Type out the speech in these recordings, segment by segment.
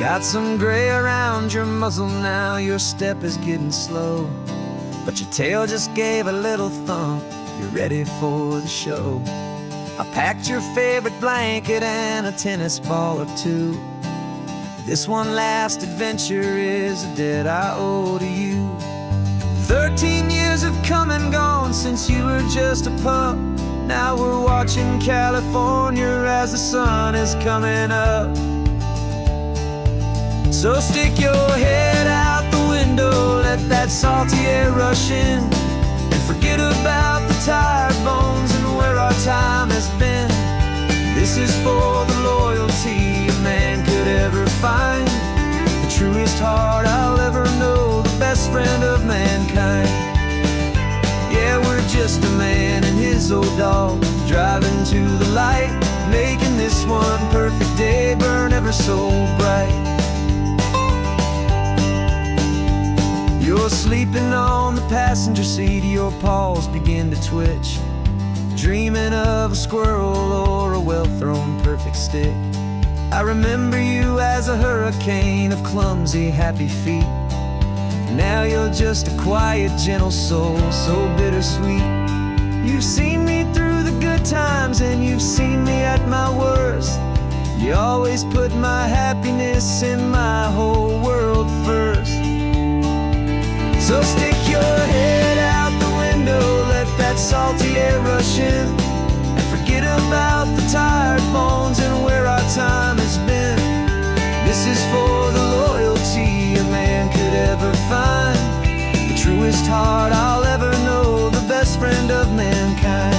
Got some gray around your muzzle now, your step is getting slow, but your tail just gave a little thump, you're ready for the show. I packed your favorite blanket and a tennis ball or two. This one last adventure is a debt I owe to you. 13 years have come and gone since you were just a pup. Now we're watching California as the sun is coming up. So stick your head out the window, let that salty air rush in, and forget about the tired bones and where our time has been. This is for the loyalty a man could ever find, the truest heart I'll ever know, the best friend of mankind. Yeah, we're just a man and his old dog, driving to the light, making this one perfect day burn ever so bright. You're sleeping on the passenger seat, your paws begin to twitch, dreaming of a squirrel or a well-thrown perfect stick. I remember you as a hurricane of clumsy, happy feet. Now you're just a quiet, gentle soul, so bittersweet. You've seen me through the good times and you've seen me at my worst. You always put my happiness in my whole world first. So stick your head out the window, let that salty air rush in, and forget about the tired bones and where our time has been. This is for the loyalty a man could ever find, the truest heart I'll ever know, the best friend of mankind.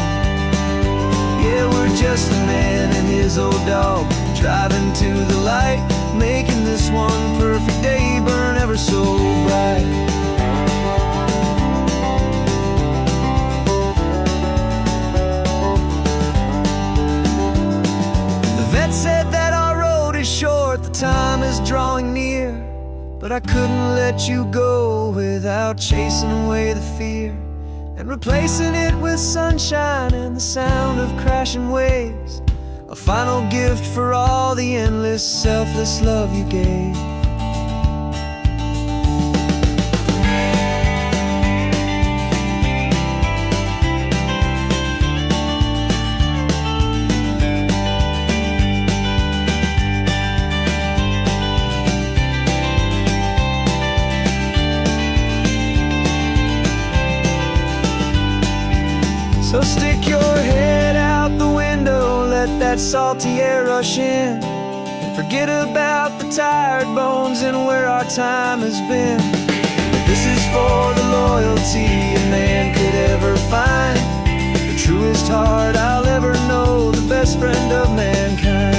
Yeah, we're just a man and his old dog, driving to the light, making this one perfect day burn ever so bright. Said that our road is short, the time is drawing near, but I couldn't let you go without chasing away the fear and replacing it with sunshine and the sound of crashing waves, a final gift for all the endless, selfless love you gave. So stick your head out the window, let that salty air rush in, and forget about the tired bones and where our time has been. This is for the loyalty a man could ever find, the truest heart I'll ever know, the best friend of mankind.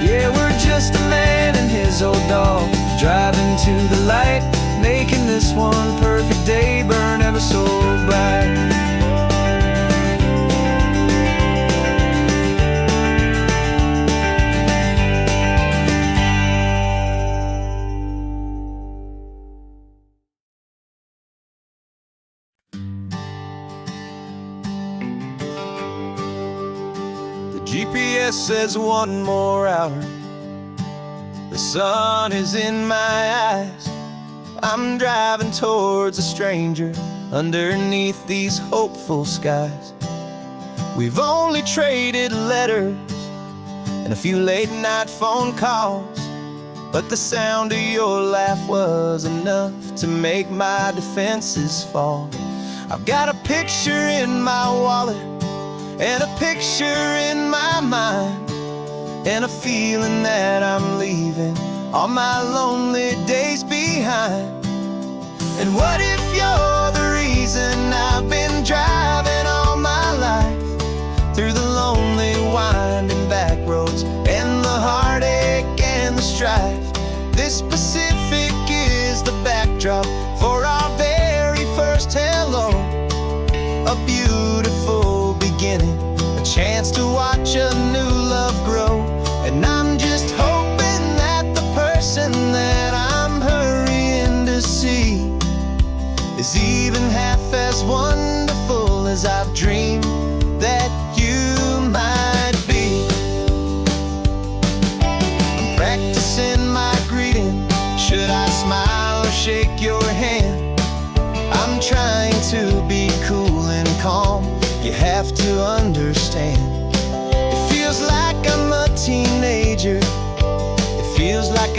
Yeah, we're just a man and his old dog, driving to the light, making this one perfect day burn ever so bright. GPS says one more hour, the sun is in my eyes. I'm driving towards a stranger underneath these hopeful skies. We've only traded letters and a few late night phone calls, but the sound of your laugh was enough to make my defenses fall. I've got a picture in my wallet and a picture in my mind, and a feeling that I'm leaving all my lonely days behind. And what if you're the reason I've been driving all my life, through the lonely winding back roads and the heartache and the strife? This Pacific is the backdrop for our very first hello, a beautiful beginning, a chance to watch a new love grow. And I'm just hoping that the person that I'm hurrying to see is even half as wonderful as I've dreamed that you might be. I'm practicing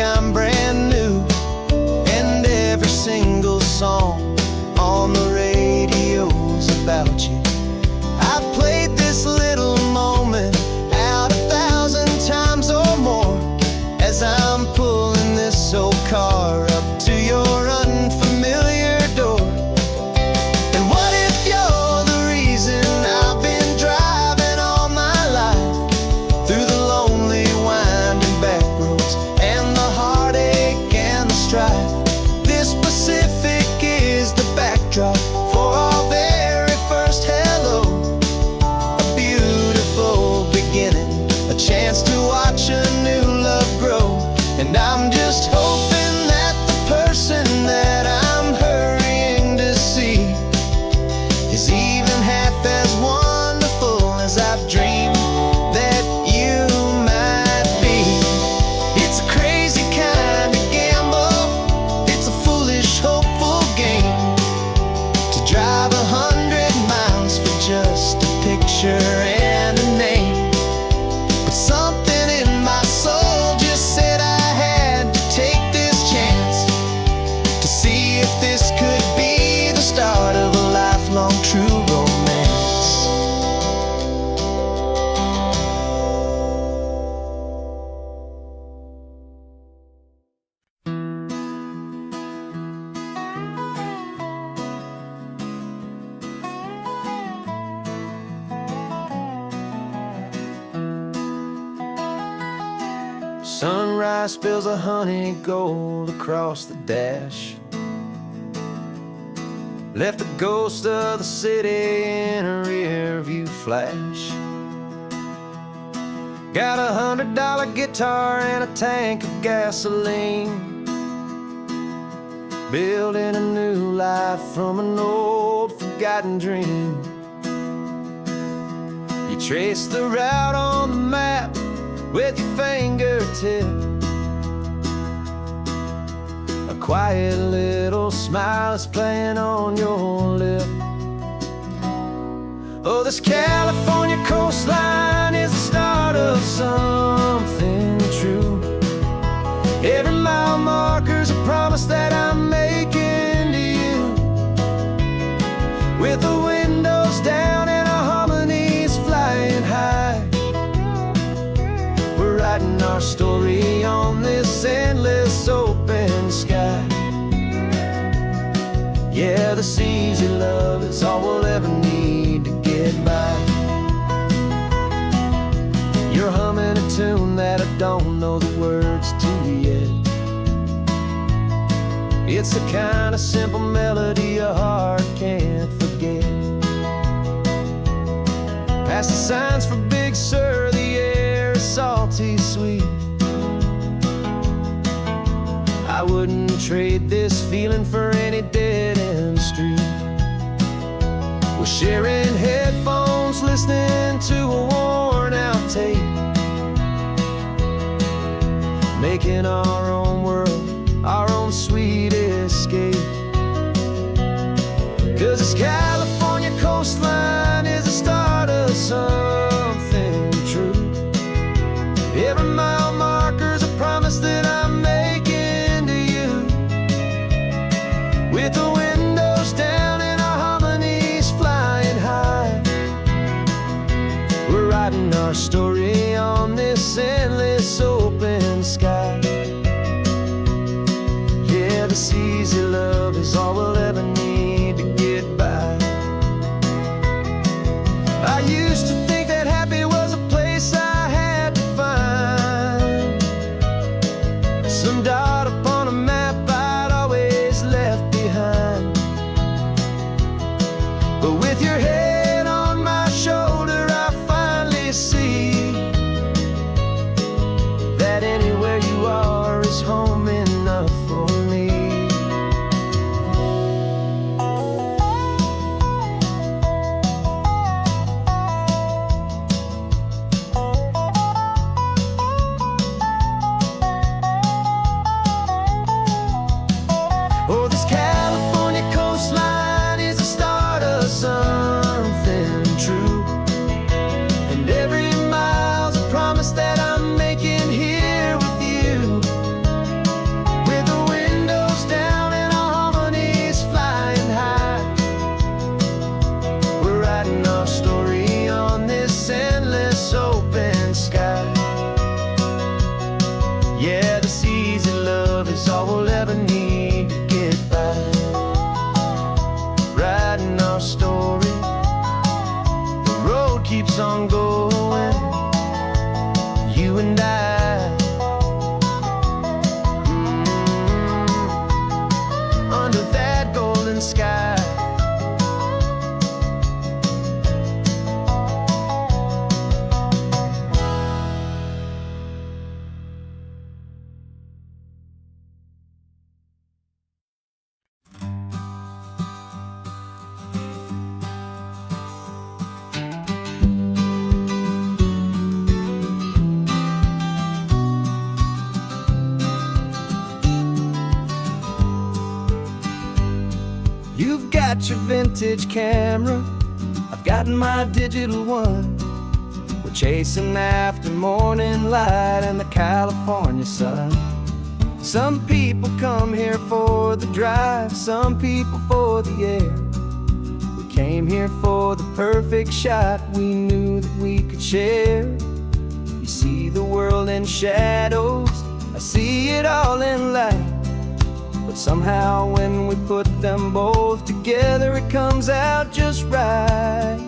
I'm brand new. And every single song on the radio's about you. I've played this little moment out 1,000 times or more as I'm pulling this old car up to your unfamiliar door. And what if you're the reason I've been driving all my life through the lonely winding back roads and the heartache and the strife? This Pacific is the backdrop for our very first hello. A beautiful beginning, a chance to watch a new love grow. And I'm just hoping that the person that I'm hurrying to see is even half as wonderful as I've dreamed that you might be. It's a crazy kind of gamble, it's a foolish, hopeful game to drive 100 miles for just a picture and a name. But something in my soul just said I had to take this chance to see if this could be the start of a lifelong true romance. Sunrise spills a honey gold across the dash, left the ghost of the city in a rear view flash. Got a $100 guitar and a tank of gasoline, building a new life from an old forgotten dream. You trace the route on the map with your fingertip, a quiet little smile is playing on your lip. Oh, this California coastline is the start of something true. Every mile marker's a promise that I'm making to you. With the windows down and our harmonies flying high, we're writing our story on this endless open sky. Yeah, this easy love is all we'll ever need to get by. You're humming a tune that I don't know the words to yet. It's the kind of simple melody a heart can't forget. Past the signs for Big Sur, the air is salty sweet. I wouldn't trade this feeling for any dead-end street. We're sharing headphones, listening to a worn-out tape, making our own world, our own sweet escape. 'Cause this California coastline is the start of something true. Every mile marker's a promise that I'm making to you. With the windows down and our harmonies flying high, we're writing our story on this endless open sky. Yeah, this easy love is all we'll ever need to get by. I used to think that happy was a place I had to find, some dot upon a map I'd always left behind. But with your head on my shoulder, I finally see that anywhere you are is home enough for me. You've got your vintage camera, I've got my digital one. We're chasing after morning light and the California sun. Some people come here for the drive, some people for the air. We came here for the perfect shot we knew that we could share. You see the world in shadows, I see it all in light. But somehow when we put them both together, it comes out just right.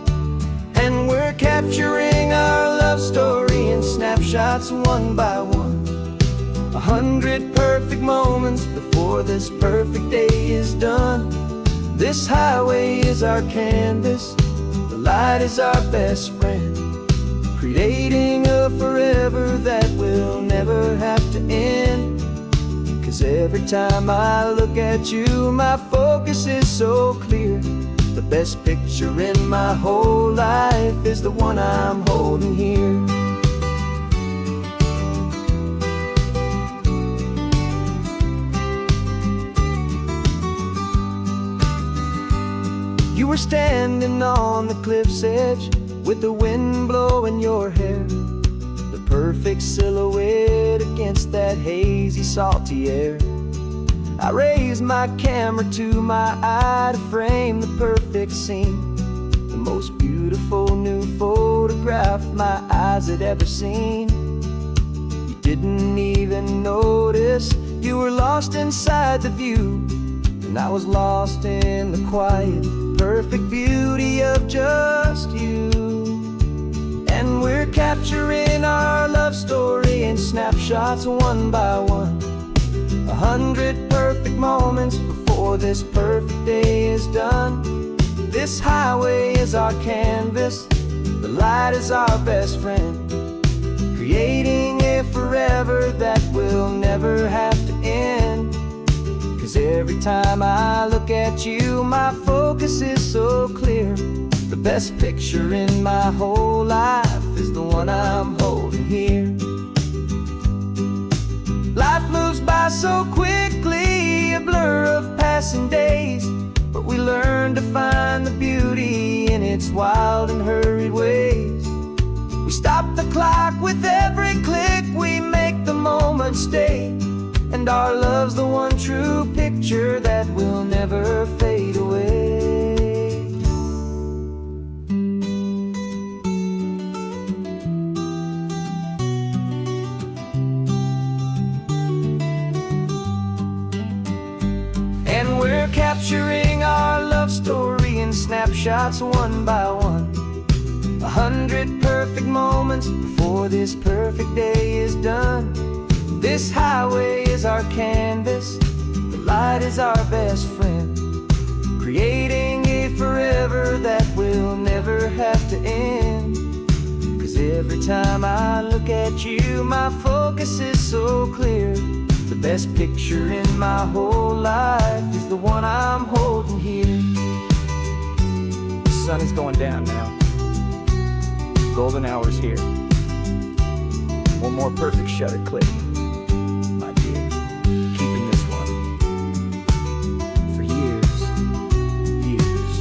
And we're capturing our love story in snapshots one by one. 100 perfect moments before this perfect day is done. This highway is our canvas, the light is our best friend, creating a forever that will never have to end. 'Cause every time I look at you, my focus is so clear. The best picture in my whole life is the one I'm holding here. You were standing on the cliff's edge with the wind blowing your hair, the perfect silhouette against that hazy, salty air. I raised my camera to my eye to frame the perfect scene, the most beautiful new photograph my eyes had ever seen. You didn't even notice you were lost inside the view, and I was lost in the quiet, perfect beauty of just you. And we're capturing our love story in snapshots one by one. 100 perfect moments before this perfect day is done. This highway is our canvas, the light is our best friend, creating a forever that will never have to end. 'Cause every time I look at you, my focus is so clear. The best picture in my whole life is the one I'm holding here. Life moves by so quickly, a blur of passing days, but we learn to find the beauty in its wild and hurried ways. We stop the clock with every click, we make the moment stay, and our love's the one true picture that will never fade away. And we're capturing our love story in snapshots one by one. 100 perfect moments before this perfect day is done. This highway is our canvas, the light is our best friend, creating a forever that will never have to end. 'Cause every time I look at you, my focus is so clear. The best picture in my whole life is the one I'm holding here. The sun is going down now. Golden hour's here. One more perfect shutter click. Keeping this one for years, years.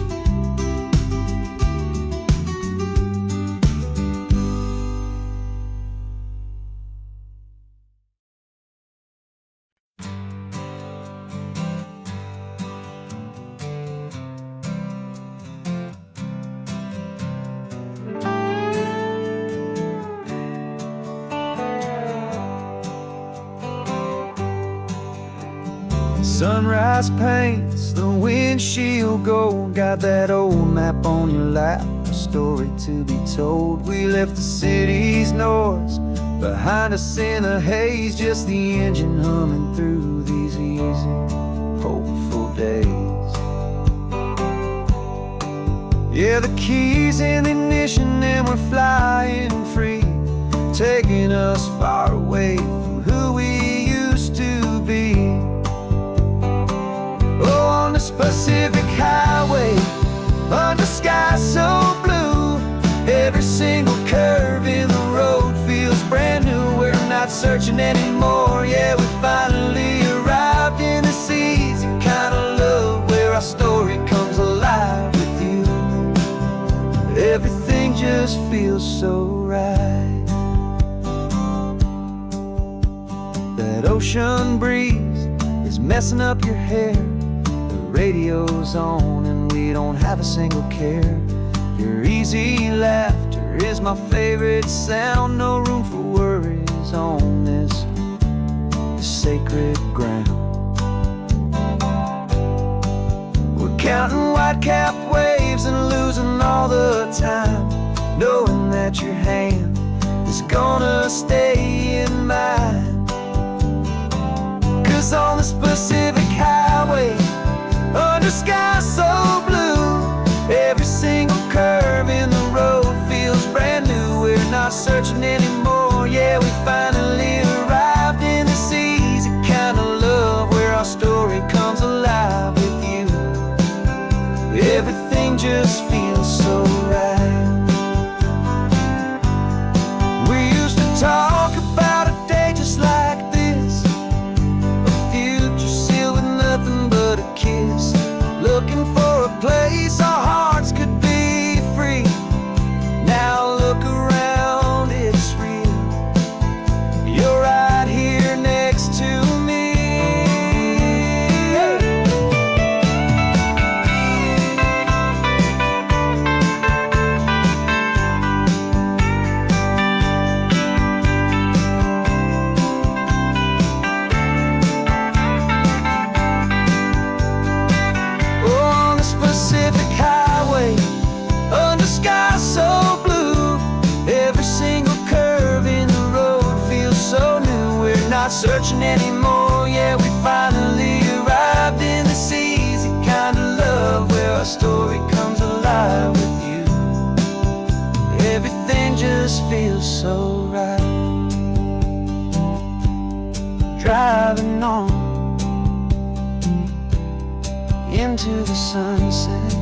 Sunrise paints the windshield gold. Got that old map on your lap, a story to be told. We left the city's noise behind us in the haze, just the engine humming through these easy, hopeful days. Yeah, the keys in the ignition and we're flying free, taking us far away from who we used to be. Oh, on this Pacific highway, under sky so blue, every single curve in the road feels brand new. We're not searching anymore, yeah, we finally arrived in this easy kind of love, where our story ocean breeze is messing up your hair. The radio's on and we don't have a single care. Your easy laughter is my favorite sound. No room for worries on this sacred ground. We're counting white-capped waves and losing all the time, knowing that your hand is gonna stay in mine. 'Cause on this Pacific highway, under sky so blue, every single curve in the road feels brand new. We're not searching anymore, yeah, we finally arrived in this easy kind of love where our story comes alive with you. Everything just feels so right. We used to talk about a day just like this, a future sealed with nothing but a kiss, looking for a place our hearts could be free. Now look around, it's real. You're right here next to me. On this Pacific highway, under sky so blue, every single curve in the road feels so new. We're not searching anymore, yeah, we finally arrived in this easy kind of love where our story comes alive with you. Everything just feels so right. Driving on into the sunset,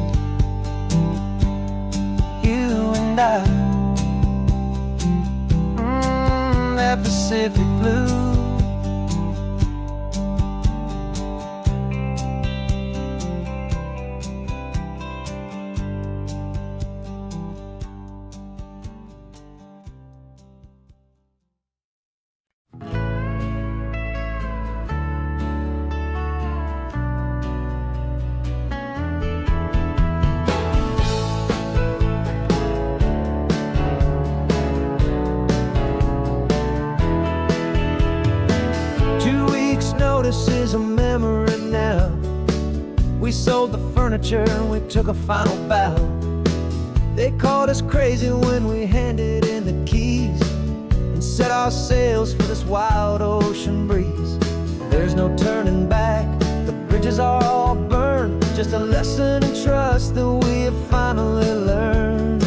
you and I, that Pacific blue. Notice is a memory now. We sold the furniture and we took a final bow. They called us crazy when we handed in the keys and set our sails for this wild ocean breeze. There's no turning back, the bridges are all burned, just a lesson in trust that we have finally learned.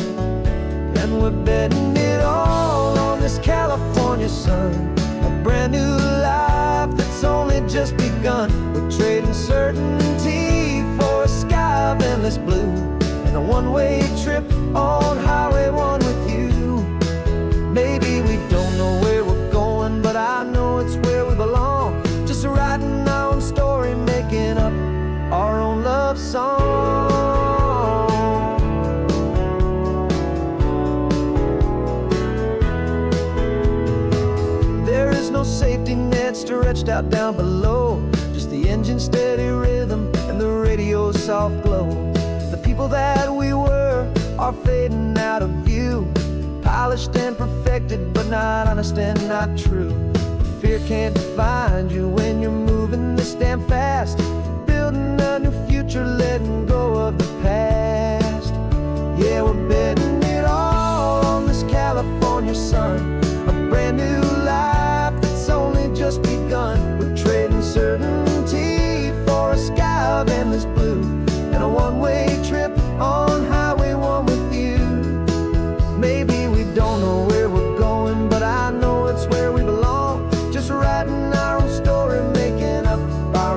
And we're betting it all on this California sun, a brand new life that's only just begun. We're trading certainty for a sky of endless blue and a one-way trip on Highway 1 with you. Maybe we don't know where we're going, but I know it's where we belong. Just writing our own story, making up our own love song. There is no safety net stretched out down below, just the engine's steady rhythm and the radio's soft glow. The people that we were are fading out of view, polished and perfected, but not honest and not true. Fear can't define you when you're moving this damn fast, building a new future, letting go of the past. Yeah, we're betting it all on this California sun, a brand new life that's only just begun. We're trading certainty for a sky of endless blue and a one-way trip on Highway 1 with you. Maybe we don't know where we're going, but I know it's where we belong. Just writing our own story, making up our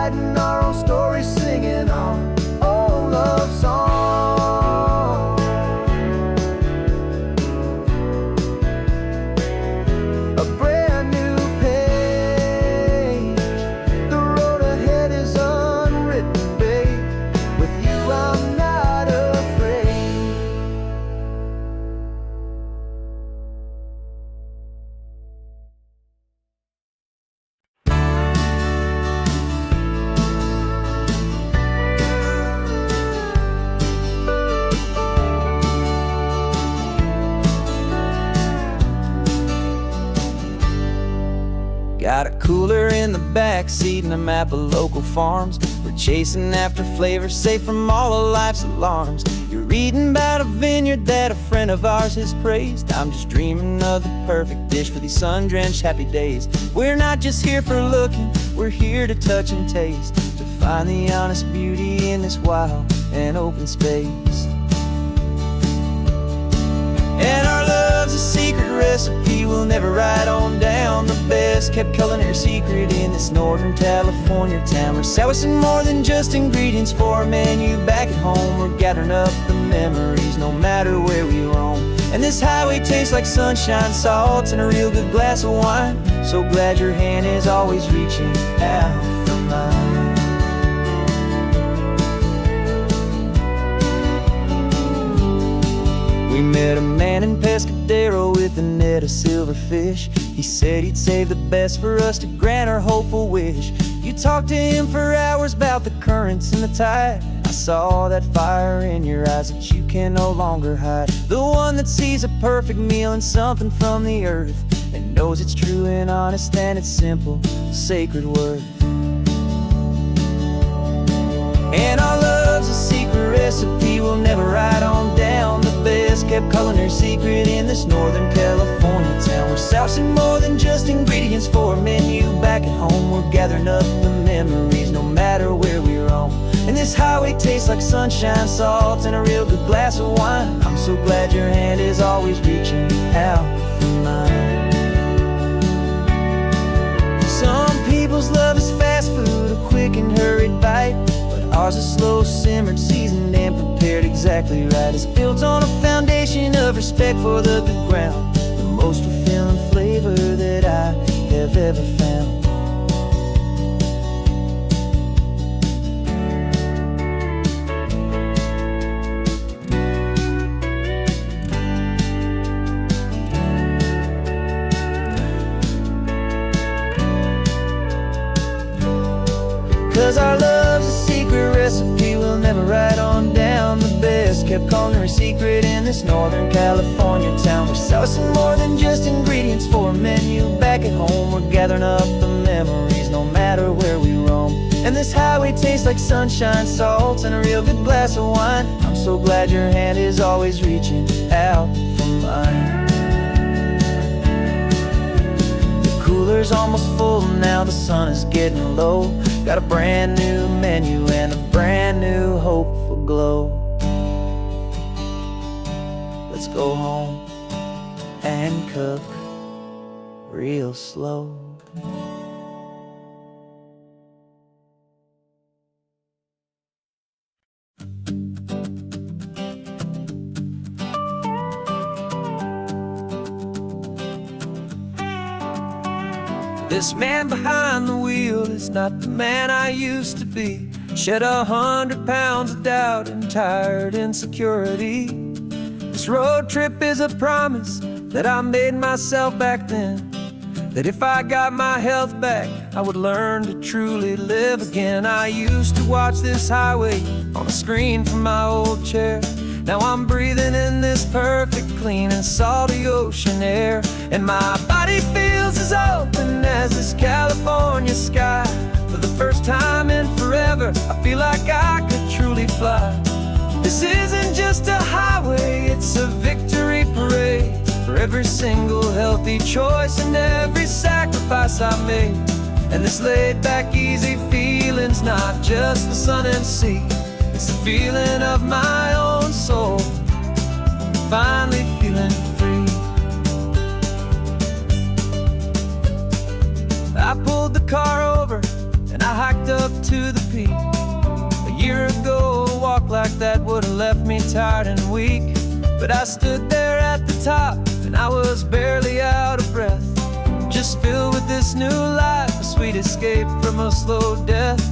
writing our own stories, singing our own love song. A brand new page, the road ahead is unwritten, babe. With you I'm not afraid. Got a cooler in the back seat and a map of local farms. We're chasing after flavors safe from all of life's alarms. You're reading about a vineyard that a friend of ours has praised. I'm just dreaming of the perfect dish for these sun-drenched happy days. We're not just here for looking, we're here to touch and taste, to find the honest beauty in this wild and open space. And our love's a secret recipe we'll never write on down. The best kept culinary secret in this Northern California town. We're sourcing more than just ingredients for a menu back at home. We're gathering up the memories no matter where we roam. And this highway tastes like sunshine, salt, and a real good glass of wine. So glad your hand is always reaching out for mine. We met a man in Pescadero with a net of silverfish. He said he'd save the best for us to grant our hopeful wish. You talked to him for hours about the currents and the tide. I saw that fire in your eyes that you can no longer hide. The one that sees a perfect meal in something from the earth, and knows it's true and honest and it's simple, sacred worth. And our love's a secret recipe we'll never write on down. The best kept culinary secret in this Northern California town. We're sourcing more than just ingredients for a menu back at home. We're gathering up the memories no matter where we roam. And this highway tastes like sunshine, salt, and a real good glass of wine. I'm so glad your hand is always reaching out for mine. Some people's love is fast food, a quick and hurried bite. Ours is slow, simmered, seasoned, and prepared exactly right. It's built on a foundation of respect for the good ground, the most fulfilling flavor that I have ever found. 'Cause our love's a secret recipe we'll never write on down. The best kept culinary secret in this Northern California town. We're sourcing more than just ingredients for a menu back at home. We're gathering up the memories no matter where we roam. And this highway tastes like sunshine, salt, and a real good glass of wine. I'm so glad your hand is always reaching out for mine. The cooler's almost full now, the sun is getting low. Got a brand new menu and a brand new hopeful glow. Let's go home and cook real slow. This man behind the wheel is not the man I used to be. Shed 100 pounds of doubt and tired insecurity. This road trip is a promise that I made myself back then, that if I got my health back, I would learn to truly live again. I used to watch this highway on a screen from my old chair. Now I'm breathing in this perfect, clean and salty ocean air. And my body feels as open as this California sky. For the first time in forever, I feel like I could truly fly. This isn't just a highway, it's a victory parade. For every single healthy choice and every sacrifice I made. And this laid back, easy feeling's not just the sun and sea. It's the feeling of my own soul, finally feeling free. I pulled the car over and I hiked up to the peak. A year ago, a walk like that would've left me tired and weak. But I stood there at the top, and I was barely out of breath, just filled with this new life, a sweet escape from a slow death.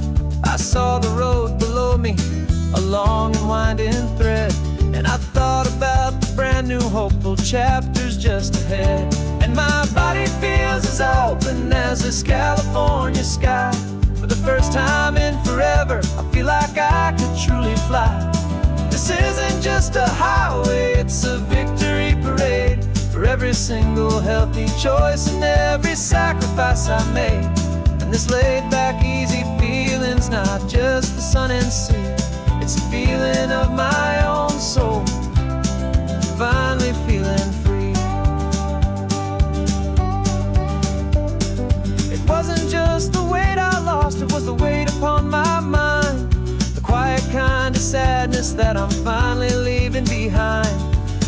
I saw the road below me, a long and winding thread, and I thought about the brand new hopeful chapters just ahead. And my body feels as open as this California sky. For the first time in forever, I feel like I could truly fly. This isn't just a highway, it's a victory parade for every single healthy choice and every sacrifice I made. And this laid back, easy feeling's not just the sun and sea, it's a feeling of my own soul, finally feeling free. It wasn't just the weight I lost, it was the weight upon my mind, the quiet kind of sadness that I'm finally leaving behind.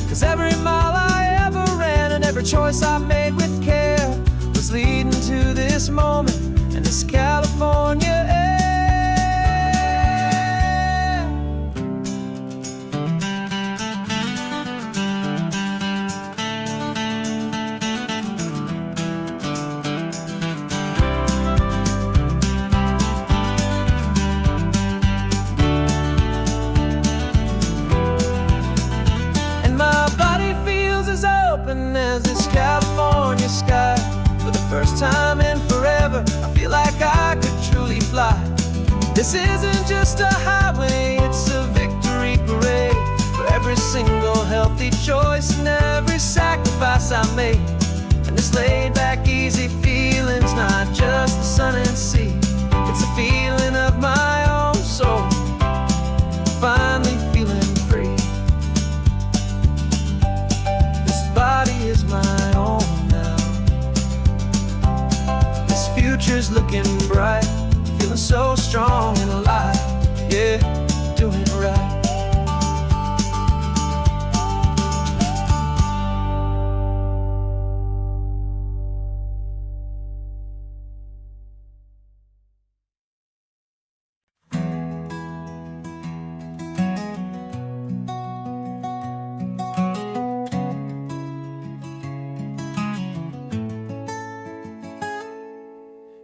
'Cause every mile I ever ran and every choice I made with care was leading to this moment and this California air. As this California sky, for the first time in forever, I feel like I could truly fly. This isn't just a highway, it's a victory parade for every single healthy choice and every sacrifice I made. And this laid back, easy feeling's not just the sun and sea, it's a feeling of my own soul, finally feeling free. Body is my own now. This future's looking bright, feeling so strong and alive. Yeah, doing right.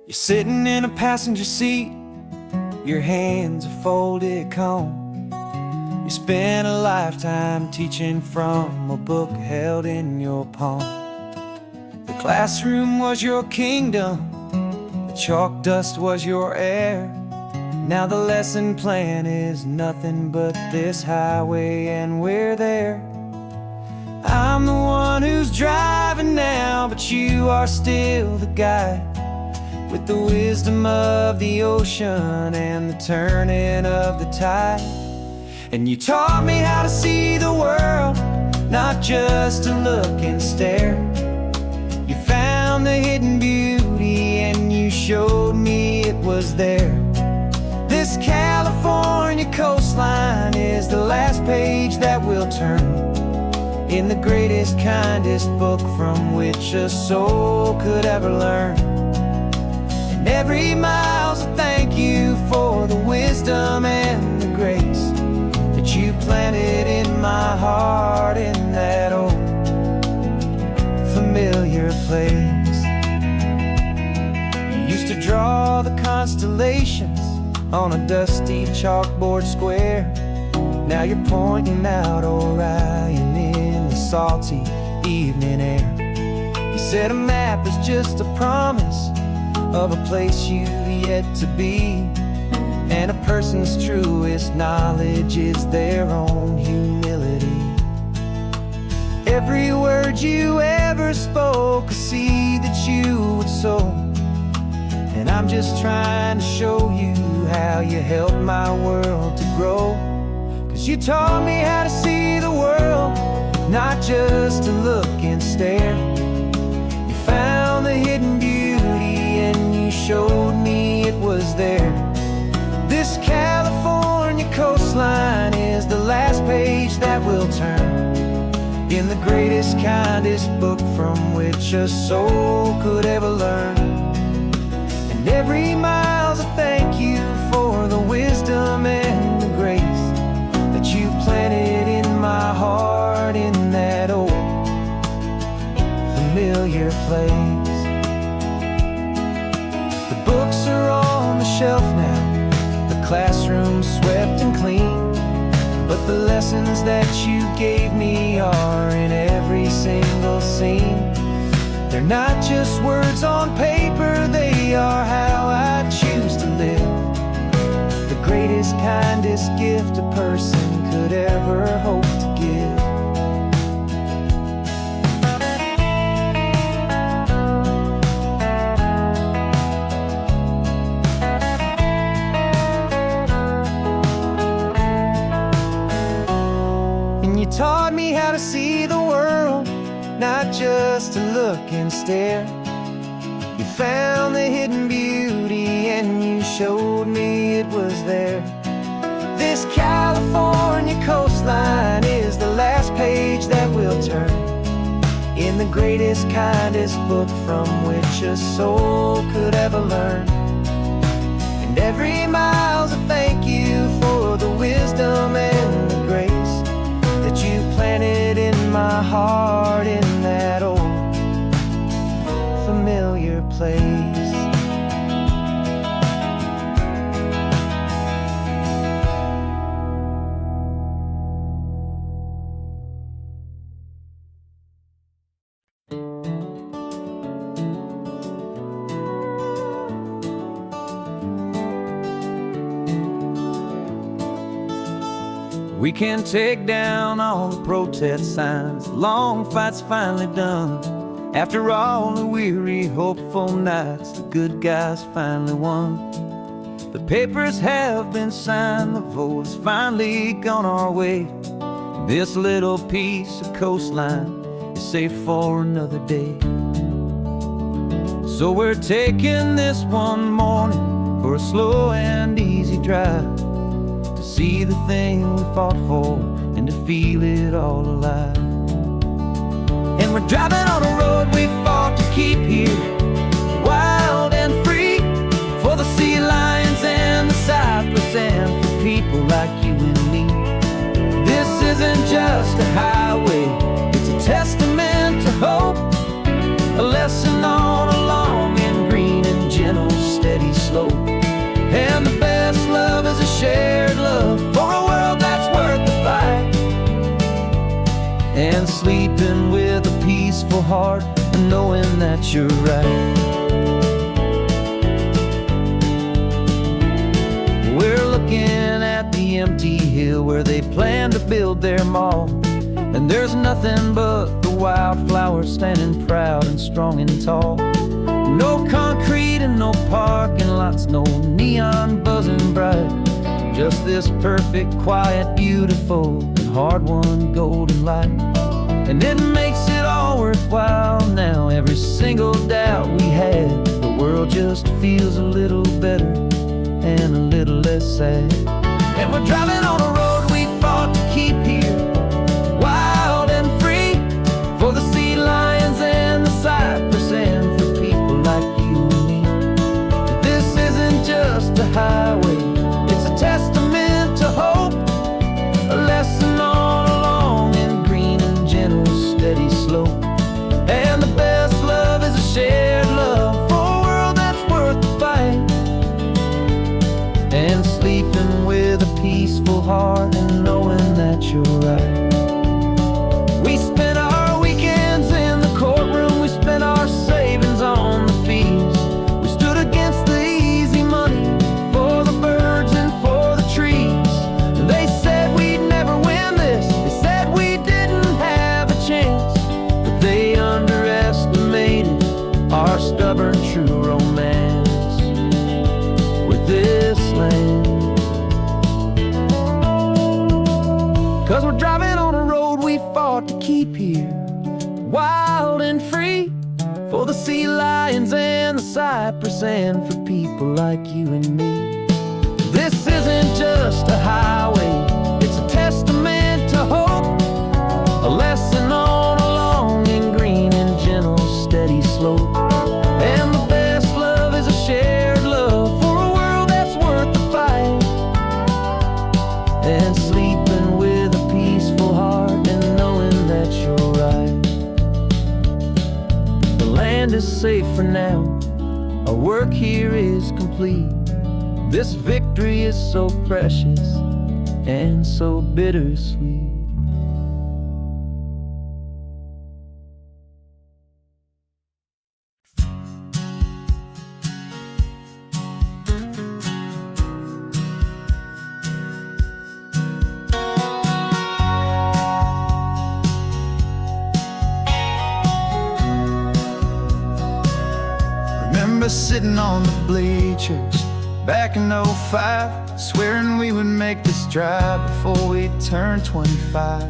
You're sitting in a passenger seat, your hands are folded calm. You spent a lifetime teaching from a book held in your palm. The classroom was your kingdom, the chalk dust was your air. Now the lesson plan is nothing but this highway and we're there. I'm the one who's driving now, but you are still the guide, with the wisdom of the ocean and the turning of the tide. And you taught me how to see the world, not just to look and stare. You found the hidden beauty and you showed me it was there. This California coastline is the last page that we'll turn in the greatest, kindest book from which a soul could ever learn. Every mile's a thank you for the wisdom and the grace that you planted in my heart in that old familiar place. You used to draw the constellations on a dusty chalkboard square. Now you're pointing out Orion in the salty evening air. You said a map is just a promise of a place you've yet to be, and a person's truest knowledge is their own humility. Every word you ever spoke, a seed that you would sow, and I'm just trying to show you how you helped my world to grow. 'Cause you taught me how to see the world, not just to look and stare. You found the hidden beauty and you showed me it was there. This California coastline is the last page that we'll turn in the greatest, kindest book from which a soul could ever learn. And every mile's a thank classroom swept and clean, but the lessons that you gave me are in every single scene. They're not just words on paper, they are how I choose to live. The greatest, kindest gift a person could ever hope to give. And you taught me how to see the world, not just to look and stare. You found the hidden beauty and you showed me it was there. This California coastline is the last page that we'll turn in the greatest, kindest book from which a soul could ever learn. And every mile's a thank you for the wisdom and the grace that you planted in my heart in that old familiar place. We can take down all the protest signs, long fight's finally done. After all the weary, hopeful nights, the good guys finally won. The papers have been signed, the vote has finally gone our way. This little piece of coastline is safe for another day. So we're taking this one morning for a slow and easy drive, to see the thing we fought for and to feel it all alive. And we're driving on a road we fought to keep here, wild and free, for the sea lions and the cypress and for people like you and me. This isn't just a highway, it's a testament to hope, a lesson on a long and green and gentle steady slope. And the best love is a shared love for a world that's worth the fight, and sleeping with a peaceful heart and knowing that you're right. We're looking at the empty hill where they plan to build their mall, and there's nothing but the wildflowers standing proud and strong and tall. No concrete and no parking lots, no neon buzzing bright, just this perfect, quiet, beautiful, and hard-won golden light. And it makes it all worthwhile now, every single doubt we had. The world just feels a little better and a little less sad. And we're driving on a road we fought to keep here, wild and free, for the sea lions and the cypress and for people like you and me. This isn't just a highway, it's a testament to hope, a lesson on a long and green and gentle steady slope. And the best love is a shared love for a world that's worth the fight, and sleeping with a peaceful heart and knowing that you're right. We spent our weekends in the courtroom, we spent our savings on the fees. We stood against the easy money for the birds and for the trees. And they said we'd never win this, they said we didn't have a chance, but they underestimated our stubborn true romance with this land. 'Cause we're driving on a road we fought to keep here, wild and free, for the sea lions and the cypress and for people like you and me. This isn't just a highway, it's a testament to hope, a lesson on a long and green and gentle steady slope. And the best love is a shared love for a world that's worth the fight, and sleeping with a peaceful heart and knowing that you're right. The land is safe for now, our work here is complete. This victory is so precious and so bittersweet. Remember sitting on the bleachers back in '05, swearing we would make this drive before we turned 25.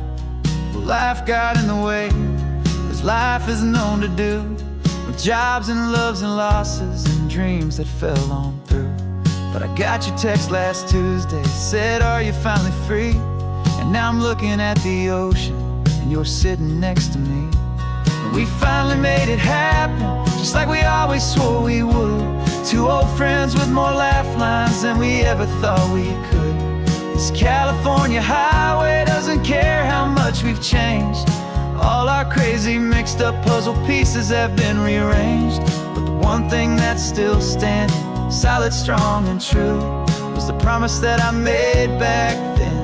Well, life got in the way, as life is known to do, with jobs and loves and losses and dreams that fell on through. But I got your text last Tuesday, said, are you finally free? And now I'm looking at the ocean, and you're sitting next to me. And we finally made it happen, just like we always swore we would. Two old friends with more laugh lines than we ever thought we could. This California highway doesn't care how much we've changed. All our crazy mixed up puzzle pieces have been rearranged. But the one thing that's still standing, solid, strong and true, was the promise that I made back then,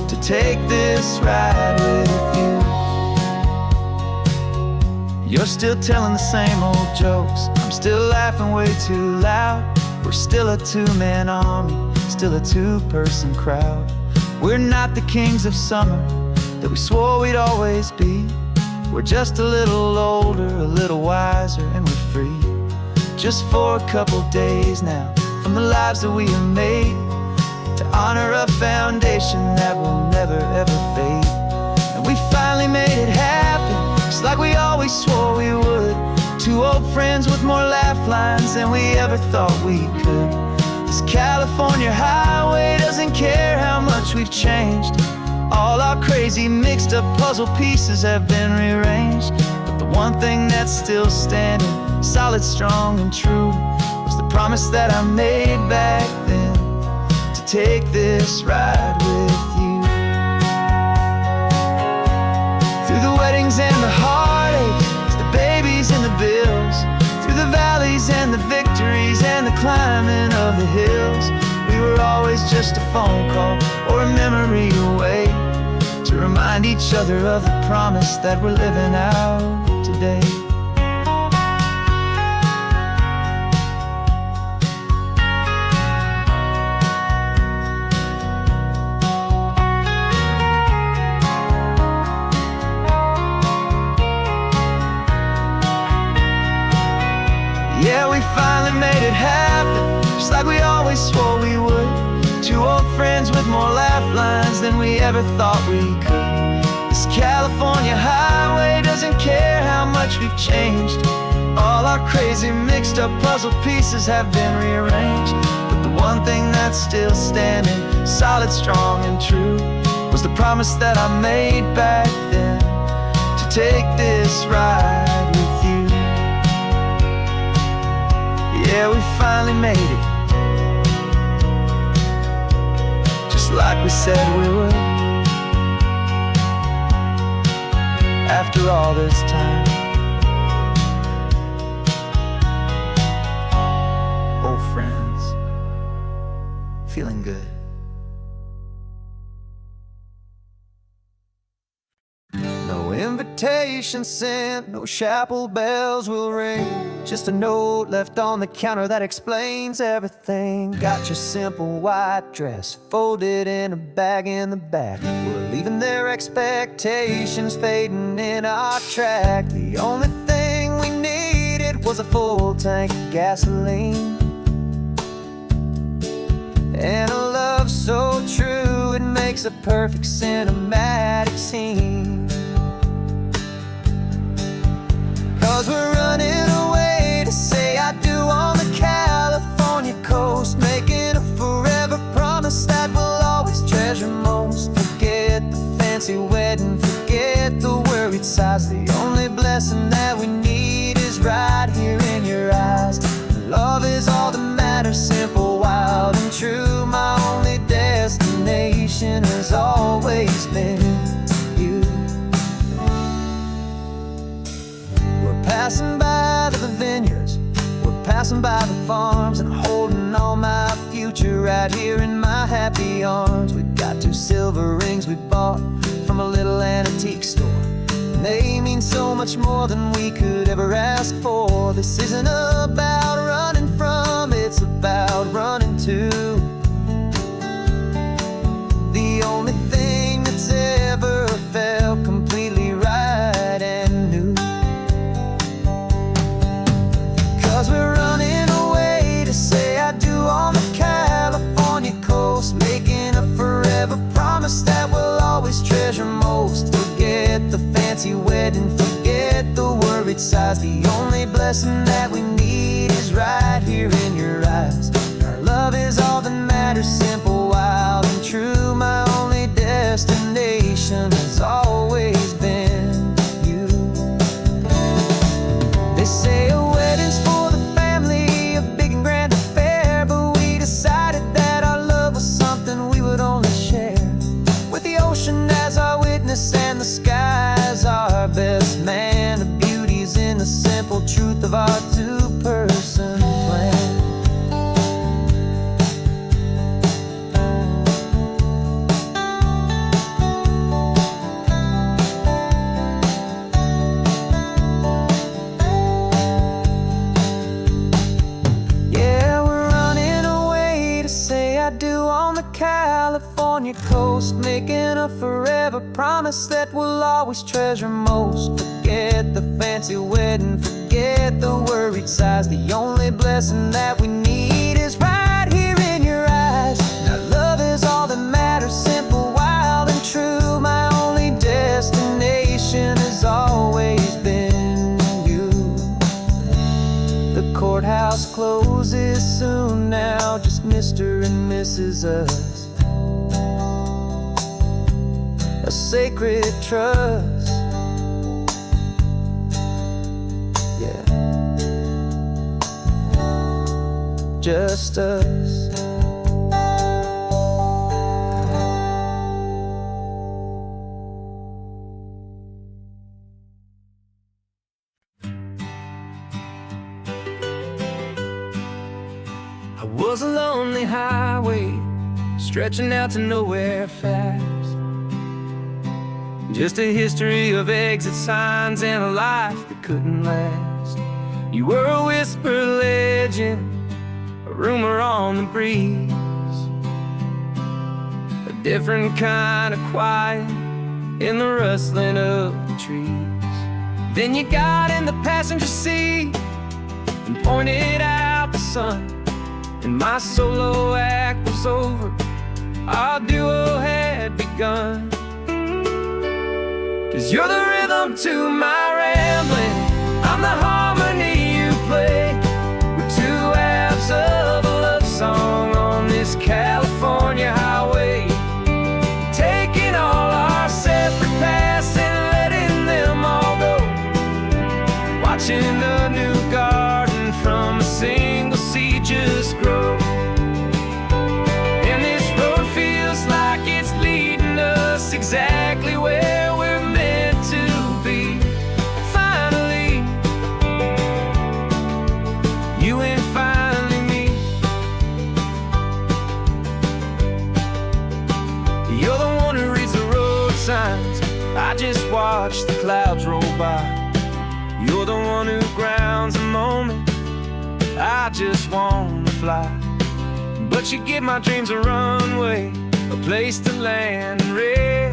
to take this ride with you. You're still telling the same old jokes, I'm still laughing way too loud. We're still a two-man army, still a two-person crowd. We're not the kings of summer that we swore we'd always be. We're just a little older, a little wiser, and we're free. Just for a couple days now, from the lives that we have made, to honor a foundation that will never ever fade. And we finally made it happen, just like we always swore we would. Two old friends with more laugh lines than we ever thought we could. This California highway doesn't care how much we've changed. All our crazy mixed up puzzle pieces have been rearranged. But the one thing that's still standing, solid, strong and true, was the promise that I made back then, to take this ride with you. Through the weddings and the heartaches, the babies and the bills, through the valleys and the victories and the climbing of the hills, we were always just a phone call or a memory away, to remind each other of the promise that we're living out today. Yeah, we finally made it happen, just like we always swore we would. Two old friends with more laugh lines than we ever thought we could. This California highway doesn't care how much we've changed. All our crazy mixed up puzzle pieces have been rearranged. But the one thing that's still standing, solid, strong and true, was the promise that I made back then, to take this ride with you. Yeah, we finally made it, just like we said we would. After all this time, old friends, feeling good. No invitation sent, no chapel bells will ring, just a note left on the counter that explains everything. Got your simple white dress folded in a bag in the back. We're leaving their expectations fading in our track. The only thing we needed was a full tank of gasoline, and a love so true it makes a perfect cinematic scene. 'Cause we're running away to say I do on the California coast, making a forever promise that we'll always treasure most. Forget the fancy wedding, forget the worried sighs. The only blessing that we need is right here in your eyes. Love is all that matters, simple, wild and true. My only destination has always been you. Passing by the vineyards, we're passing by the farms, and holding all my future future right here in my happy arms. We've got 2 silver rings we bought from a little antique store, and they mean so much more than we could ever ask for. This isn't about running from, it's about running to the only thing that's ever felt completely right and new. 'Cause we're running away to say I do on the California coast, making a forever promise that we'll always treasure most. Forget the fancy wedding, forget the worried sighs. The only blessing that we need is right here in your eyes. Our love is all that matters, simple, wild, and true. My only destination has always been you. They say a wedding's for the family, a big and grand affair, but we decided that our love was something we would only share with the ocean as our witness and the sky as our best man. The beauty's in the simple truth of our 2-person plan. California coast, making a forever promise that we'll always treasure most. Forget the fancy wedding, forget the worried sighs. The only blessing that we need is right here in your eyes. Now love is all that matters, simple, wild, and true. My only destination has always been you. The courthouse closes soon now, just Mr. and Mrs. Us. A sacred trust, yeah, just us. I was a lonely highway stretching out to nowhere fast. Just a history of exit signs and a life that couldn't last. You were a whisper legend, a rumor on the breeze, a different kind of quiet in the rustling of the trees. Then you got in the passenger seat and pointed out the sun, and my solo act was over, our duo had begun. 'Cause you're the rhythm to my rambling, I'm the harmony you play. We're 2 halves of a love song on this California highway, taking all our separate paths and letting them all go, watching a new garden from a single seed just grow. And this road feels like it's leading us exactly where we're to be. Finally, you and finally me. You're the one who reads the road signs, I just watch the clouds roll by. You're the one who grounds the moment, I just wanna fly. But you give my dreams a runway, a place to land and rest.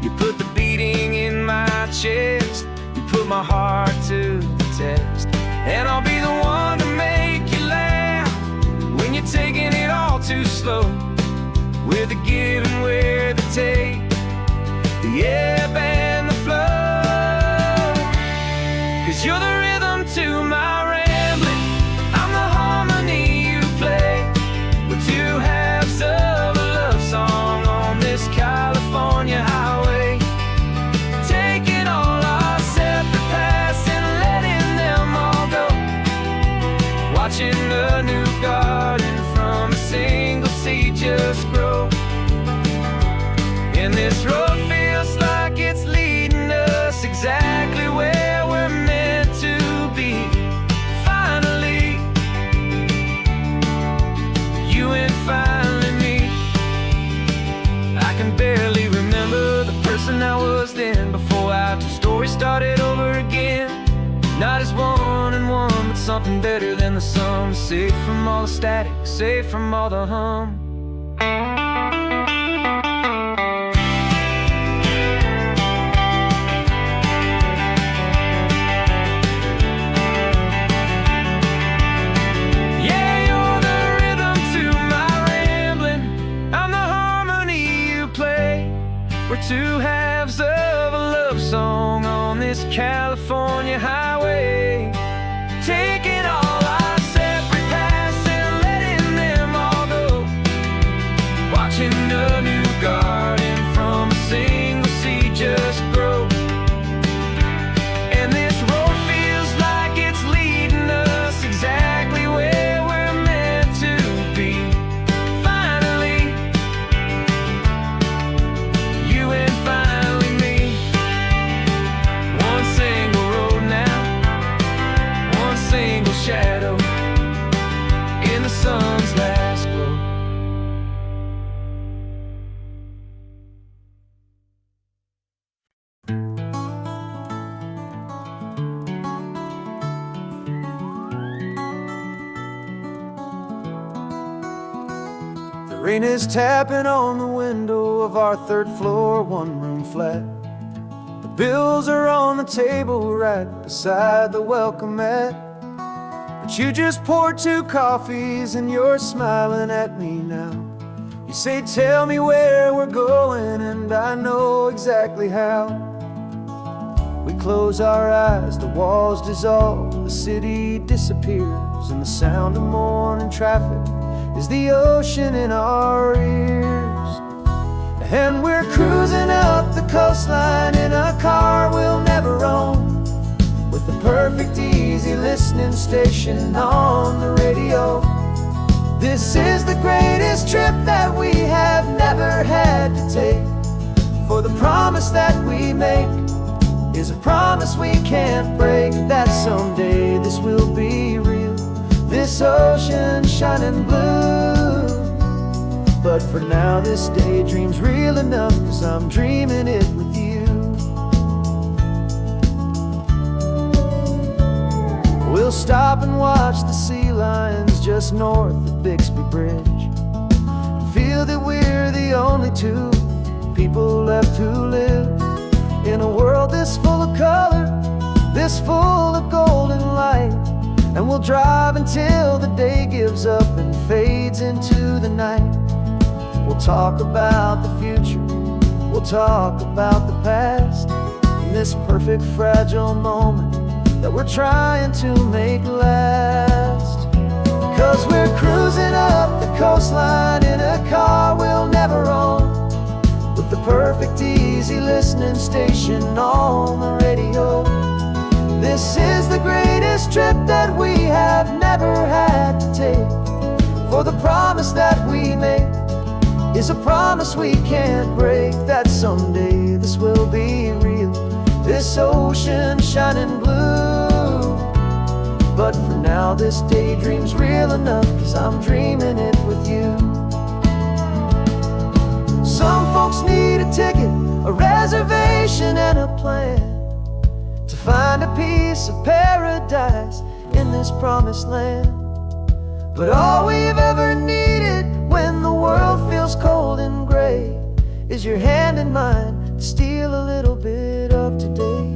You put the beating in my chest, you put my heart to the test. And I'll be the one to make you laugh when you're taking it all too slow. We're the give and we're the take, the ebb and the flow. 'Cause you're the rhythm to my rambling, I'm the harmony you play. We're 2 halves of a love song on this California highway, taking all our separate paths and letting them all go, watching a new garden from a single seed just grow. And this road feels like it's leading us exactly where we're meant to be. Finally, started over again. Not as one and one, but something better than the sum. Safe from all the static, safe from all the hum. We're two halves of a love song on this California highway, taking all our separate paths and letting them all go, watching a new garden from a single seed just grow. And this road feels like it's leading us exactly where we're meant to be. Shadow in the sun's last glow. The rain is tapping on the window of our third floor, one-room flat. The bills are on the table right beside the welcome mat. But you just poured 2 coffees and you're smiling at me now. You say, tell me where we're going, and I know exactly how. We close our eyes, the walls dissolve, the city disappears, and the sound of morning traffic is the ocean in our ears. And we're cruising up the coastline in a car we'll never own, with the perfect easy listening station on the radio. This is the greatest trip that we have never had to take, for the promise that we make is a promise we can't break, that someday this will be real, this ocean shining blue. But for now this daydream's real enough, 'cause I'm dreaming it with you. We'll stop and watch the sea lions just north of Bixby Bridge, and feel that we're the only 2 people left who live in a world this full of color, this full of golden light. And we'll drive until the day gives up and fades into the night. We'll talk about the future, we'll talk about the past, in this perfect fragile moment that we're trying to make last. 'Cause we're cruising up the coastline in a car we'll never own, with the perfect easy listening station on the radio. This is the greatest trip that we have never had to take, for the promise that we make is a promise we can't break, that someday this will be real, this ocean shining blue. But for now this daydream's real enough, 'cause I'm dreaming it with you. Some folks need a ticket, a reservation and a plan, to find a piece of paradise in this promised land. But all we've ever needed when the world feels cold and gray is your hand in mine to steal a little bit of today.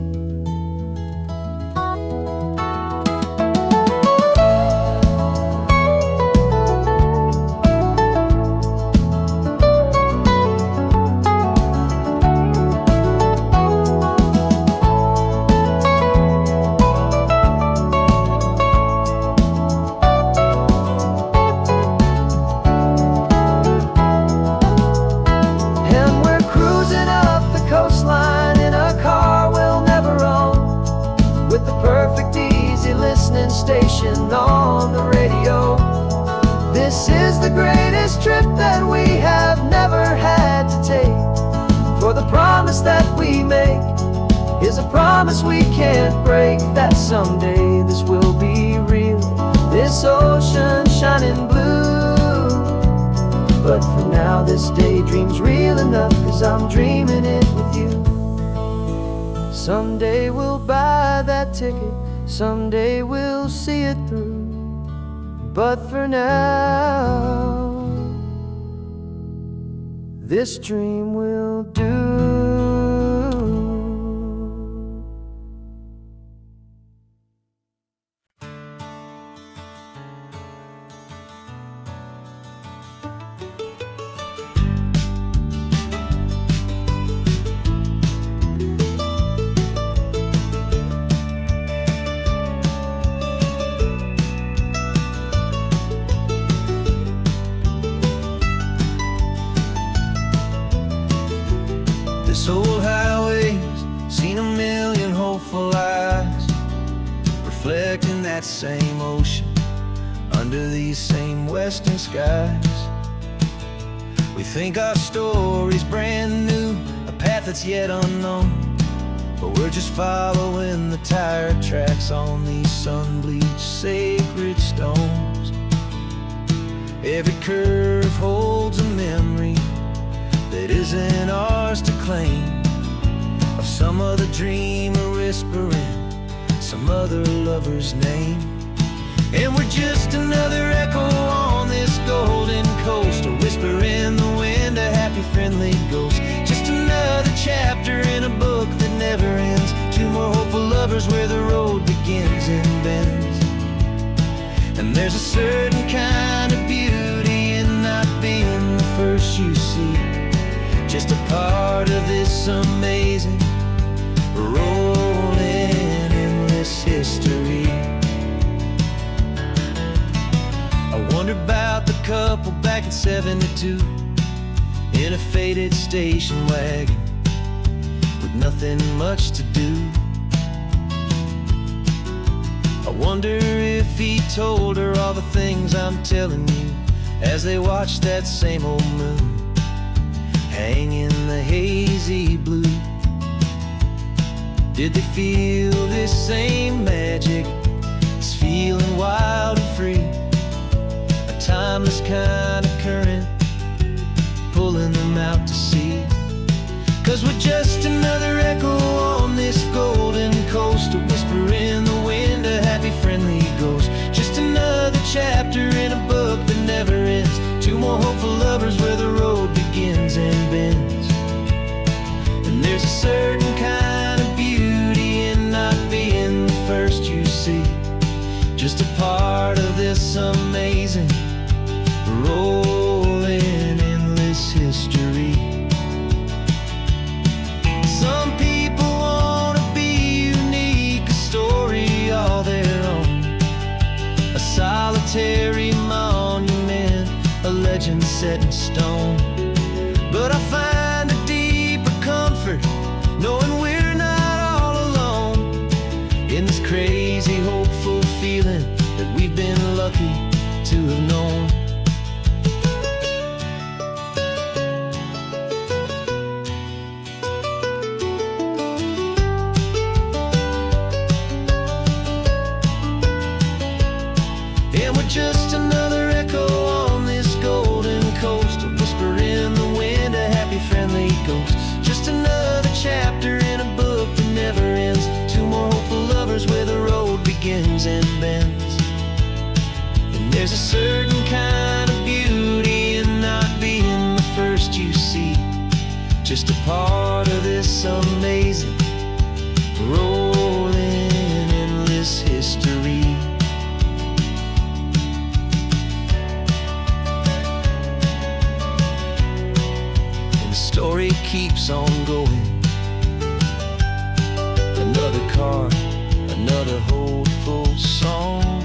Station on the radio. This is the greatest trip that we have never had to take, for the promise that we make is a promise we can't break, that someday this will be real, this ocean shining blue. But for now this daydream's real enough, 'cause I'm dreaming it with you. Someday we'll buy that ticket, someday we'll see it through. But for now, this dream will do. This old highway's seen a million hopeful eyes, reflecting that same ocean under these same western skies. We think our story's brand new, a path that's yet unknown, but we're just following the tire tracks on these sun-bleached sacred stones. Every curve holds a memory that isn't ours to claim, of some other dreamer whispering some other lover's name. And we're just another echo on this golden coast, a whisper in the wind, a happy friendly ghost. Just another chapter in a book that never ends, two more hopeful lovers where the road begins and bends. And there's a certain kind of beauty in not being the first you see, just a part of this amazing, rolling, endless history. I wonder about the couple back in '72 in a faded station wagon with nothing much to do. I wonder if he told her all the things I'm telling you as they watched that same old moon hang in the hazy blue. Did they feel this same magic, this feeling wild and free, a timeless kind of current pulling them out to sea? 'Cause we're just another echo on this golden coast, a whisper in the wind, a happy friendly ghost. Just another chapter in a book that never ends, two more hopeful lovers where the road begins and bends. And there's a certain kind of beauty in not being the first you see, just a part of this amazing, rolling, endless history. Some people want to be unique, a story all their own, a solitary monument, a legend set in stone. But I find a deeper comfort knowing we're not all alone in this crazy, hopeful feeling that we've been lucky to have known. And we're just another echo on this golden coast, a whisper in the wind, a happy friendly ghost. Just another chapter in a book that never ends, two more hopeful lovers where the road begins and bends. And there's a certain kind of beauty in not being the first you see, just a part of this amazing, rolling, endless history. Story keeps on going. Another car, another hopeful song,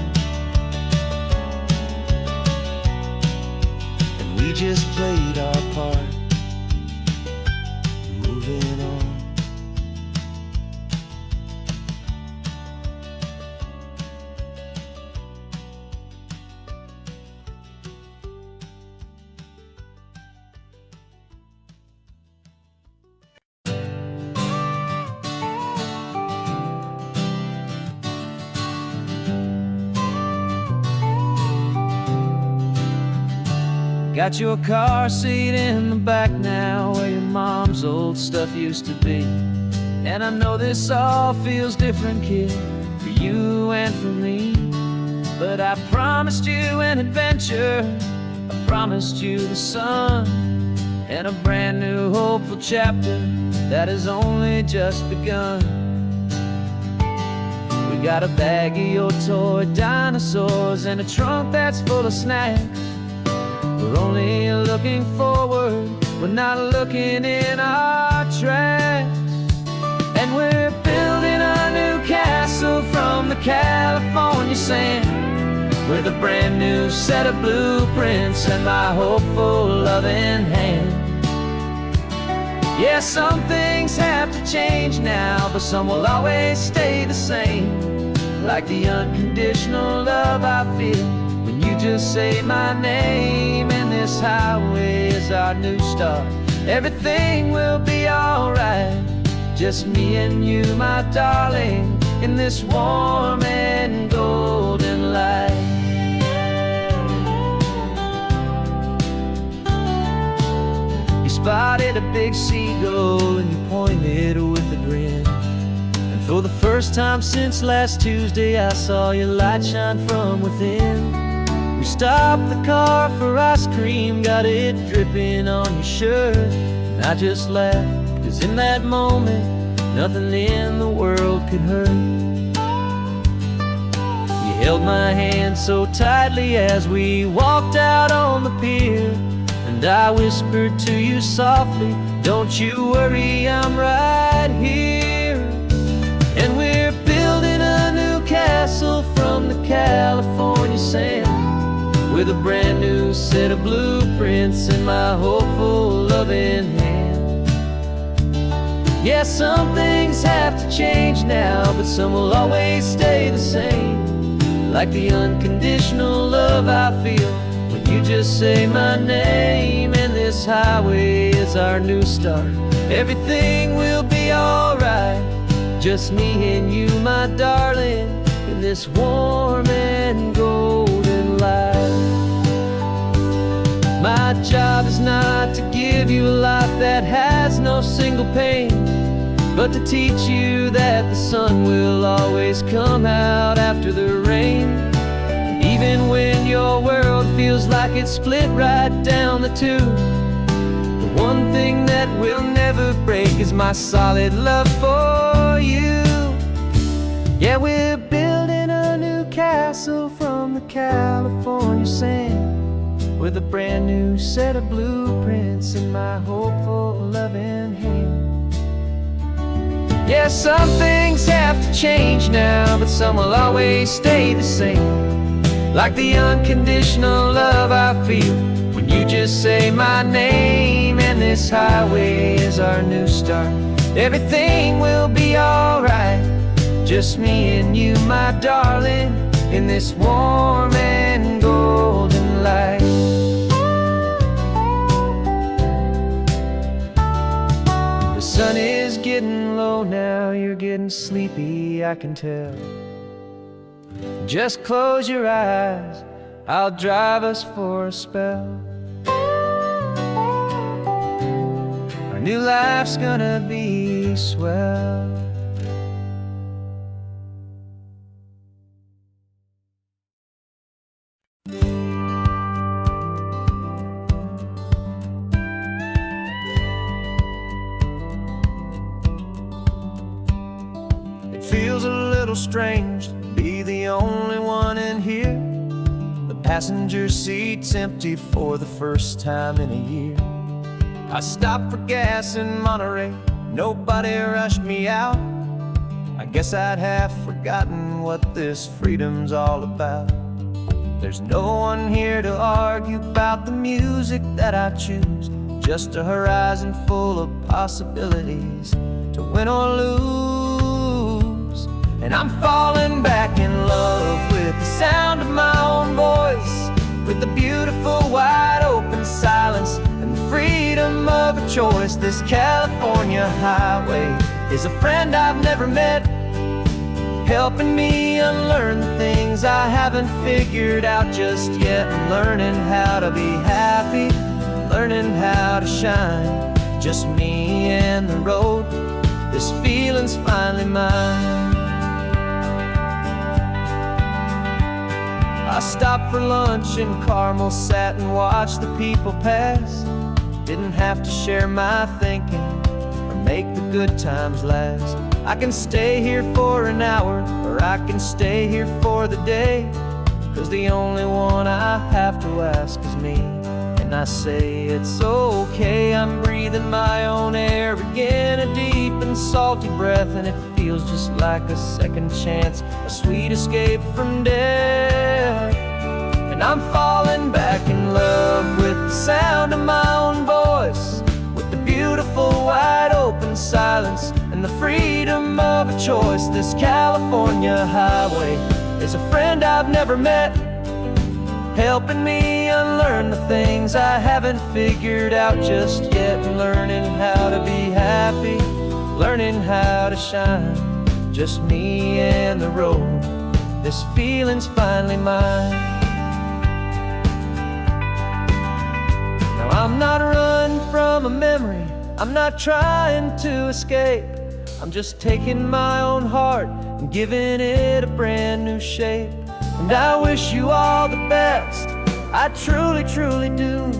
and we just played our part, moving on. Got your car seat in the back now, where your mom's old stuff used to be. And I know this all feels different, kid, for you and for me. But I promised you an adventure, I promised you the sun, and a brand new hopeful chapter that has only just begun. We got a bag of your toy dinosaurs and a trunk that's full of snacks. We're only looking forward, we're not looking in our tracks. And we're building a new castle from the California sand, with a brand new set of blueprints and my hopeful loving hand. Yeah, some things have to change now, but some will always stay the same. Like the unconditional love I feel when you just say my name. And this highway is our new start, everything will be alright. Just me and you, my darling, in this warm and golden light. You spotted a big seagull and you pointed with a grin. And for the first time since last Tuesday, I saw your light shine from within. We stopped the car for ice cream, got it dripping on your shirt. And I just laughed, 'cause in that moment, nothing in the world could hurt. You held my hand so tightly as we walked out on the pier, and I whispered to you softly, don't you worry, I'm right here. And we're building a new castle from the California sand, with a brand new set of blueprints in my hopeful loving hand. Yeah, some things have to change now, but some will always stay the same. Like the unconditional love I feel when you just say my name. And this highway is our new start, everything will be alright. Just me and you, my darling, in this warm and golden light. My job is not to give you a life that has no single pain, but to teach you that the sun will always come out after the rain. Even when your world feels like it's split right down the two, the one thing that will never break is my solid love for you. Yeah, we're building a new castle from the California sand, with a brand new set of blueprints in my hopeful loving hand. Yeah, some things have to change now, but some will always stay the same. Like the unconditional love I feel when you just say my name. And this highway is our new start, everything will be alright. Just me and you, my darling, in this warm and golden light. The sun is getting low now, you're getting sleepy, I can tell. Just close your eyes, I'll drive us for a spell. Our new life's gonna be swell. It feels a little strange to be the only one in here. The passenger seat's empty for the first time in a year. I stopped for gas in Monterey, nobody rushed me out. I guess I'd have forgotten what this freedom's all about. There's no one here to argue about the music that I choose, just a horizon full of possibilities to win or lose. And I'm falling back in love with the sound of my own voice, with the beautiful wide open silence and the freedom of a choice. This California highway is a friend I've never met, helping me unlearn the things I haven't figured out just yet. I'm learning how to be happy, learning how to shine, just me and the road. This this feeling's finally mine. I stopped for lunch in Carmel, sat and watched the people pass. Didn't have to share my thinking or make the good times last. I can stay here for an hour, or I can stay here for the day, 'cause the only one I have to ask is me. And I say it's okay, I'm breathing my own air again, a deep and salty breath, and it feels just like a second chance, a sweet escape from death. And I'm falling back in love with the sound of my own voice, with the beautiful wide open silence and the freedom of a choice. This California highway is a friend I've never met, helping me unlearn the things I haven't figured out just yet, and learning how to be happy, learning how to shine, just me and the road. This feeling's finally mine. Now I'm not running from a memory, I'm not trying to escape, I'm just taking my own heart and giving it a brand new shape. And I wish you all the best, I truly, truly do.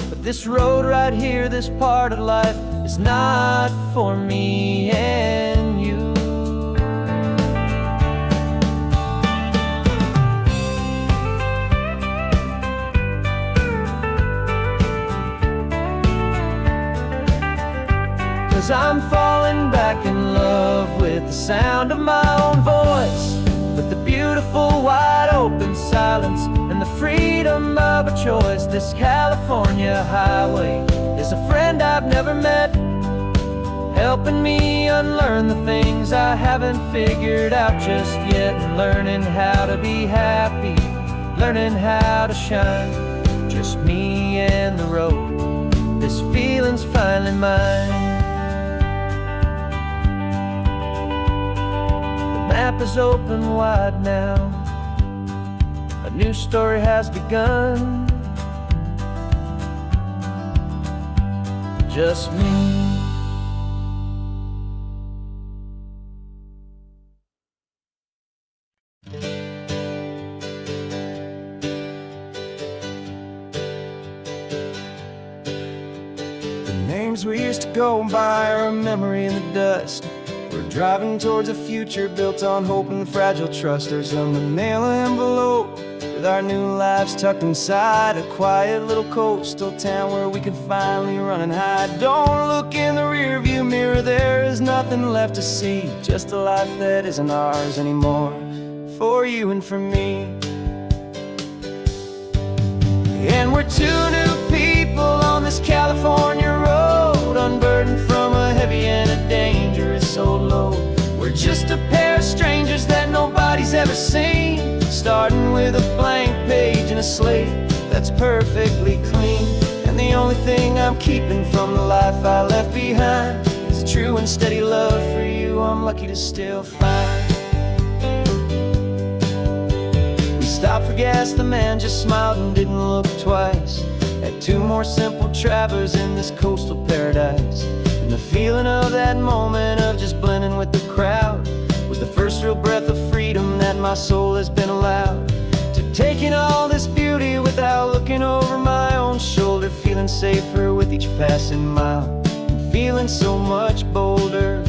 But this road right here, this part of life, is not for me and you. Cause I'm falling back in love with the sound of my own voice, with the beautiful wide open silence and the freedom of a choice. This California highway is a friend I've never met, helping me unlearn the things I haven't figured out just yet, and learning how to be happy, learning how to shine, just me and the road. This feeling's finally mine. Map is open wide now, a new story has begun, just me. The names we used to go by are a memory in the dust. We're driving towards a future built on hope and fragile trust. There's a manila envelope with our new lives tucked inside, a quiet little coastal town where we can finally run and hide. Don't look in the rearview mirror, there is nothing left to see, just a life that isn't ours anymore, for you and for me. And we're two new people on this California road, unburdened from a heavy and a dangerous soul load. We're just a pair of strangers that nobody's ever seen, starting with a blank page and a slate that's perfectly clean. And the only thing I'm keeping from the life I left behind is a true and steady love for you I'm lucky to still find. We stopped for gas, the man just smiled and didn't look twice. Had two more simple travelers in this coastal paradise, and the feeling of that moment of just blending with the crowd was the first real breath of freedom that my soul has been allowed to take in all this beauty without looking over my own shoulder, feeling safer with each passing mile and feeling so much bolder.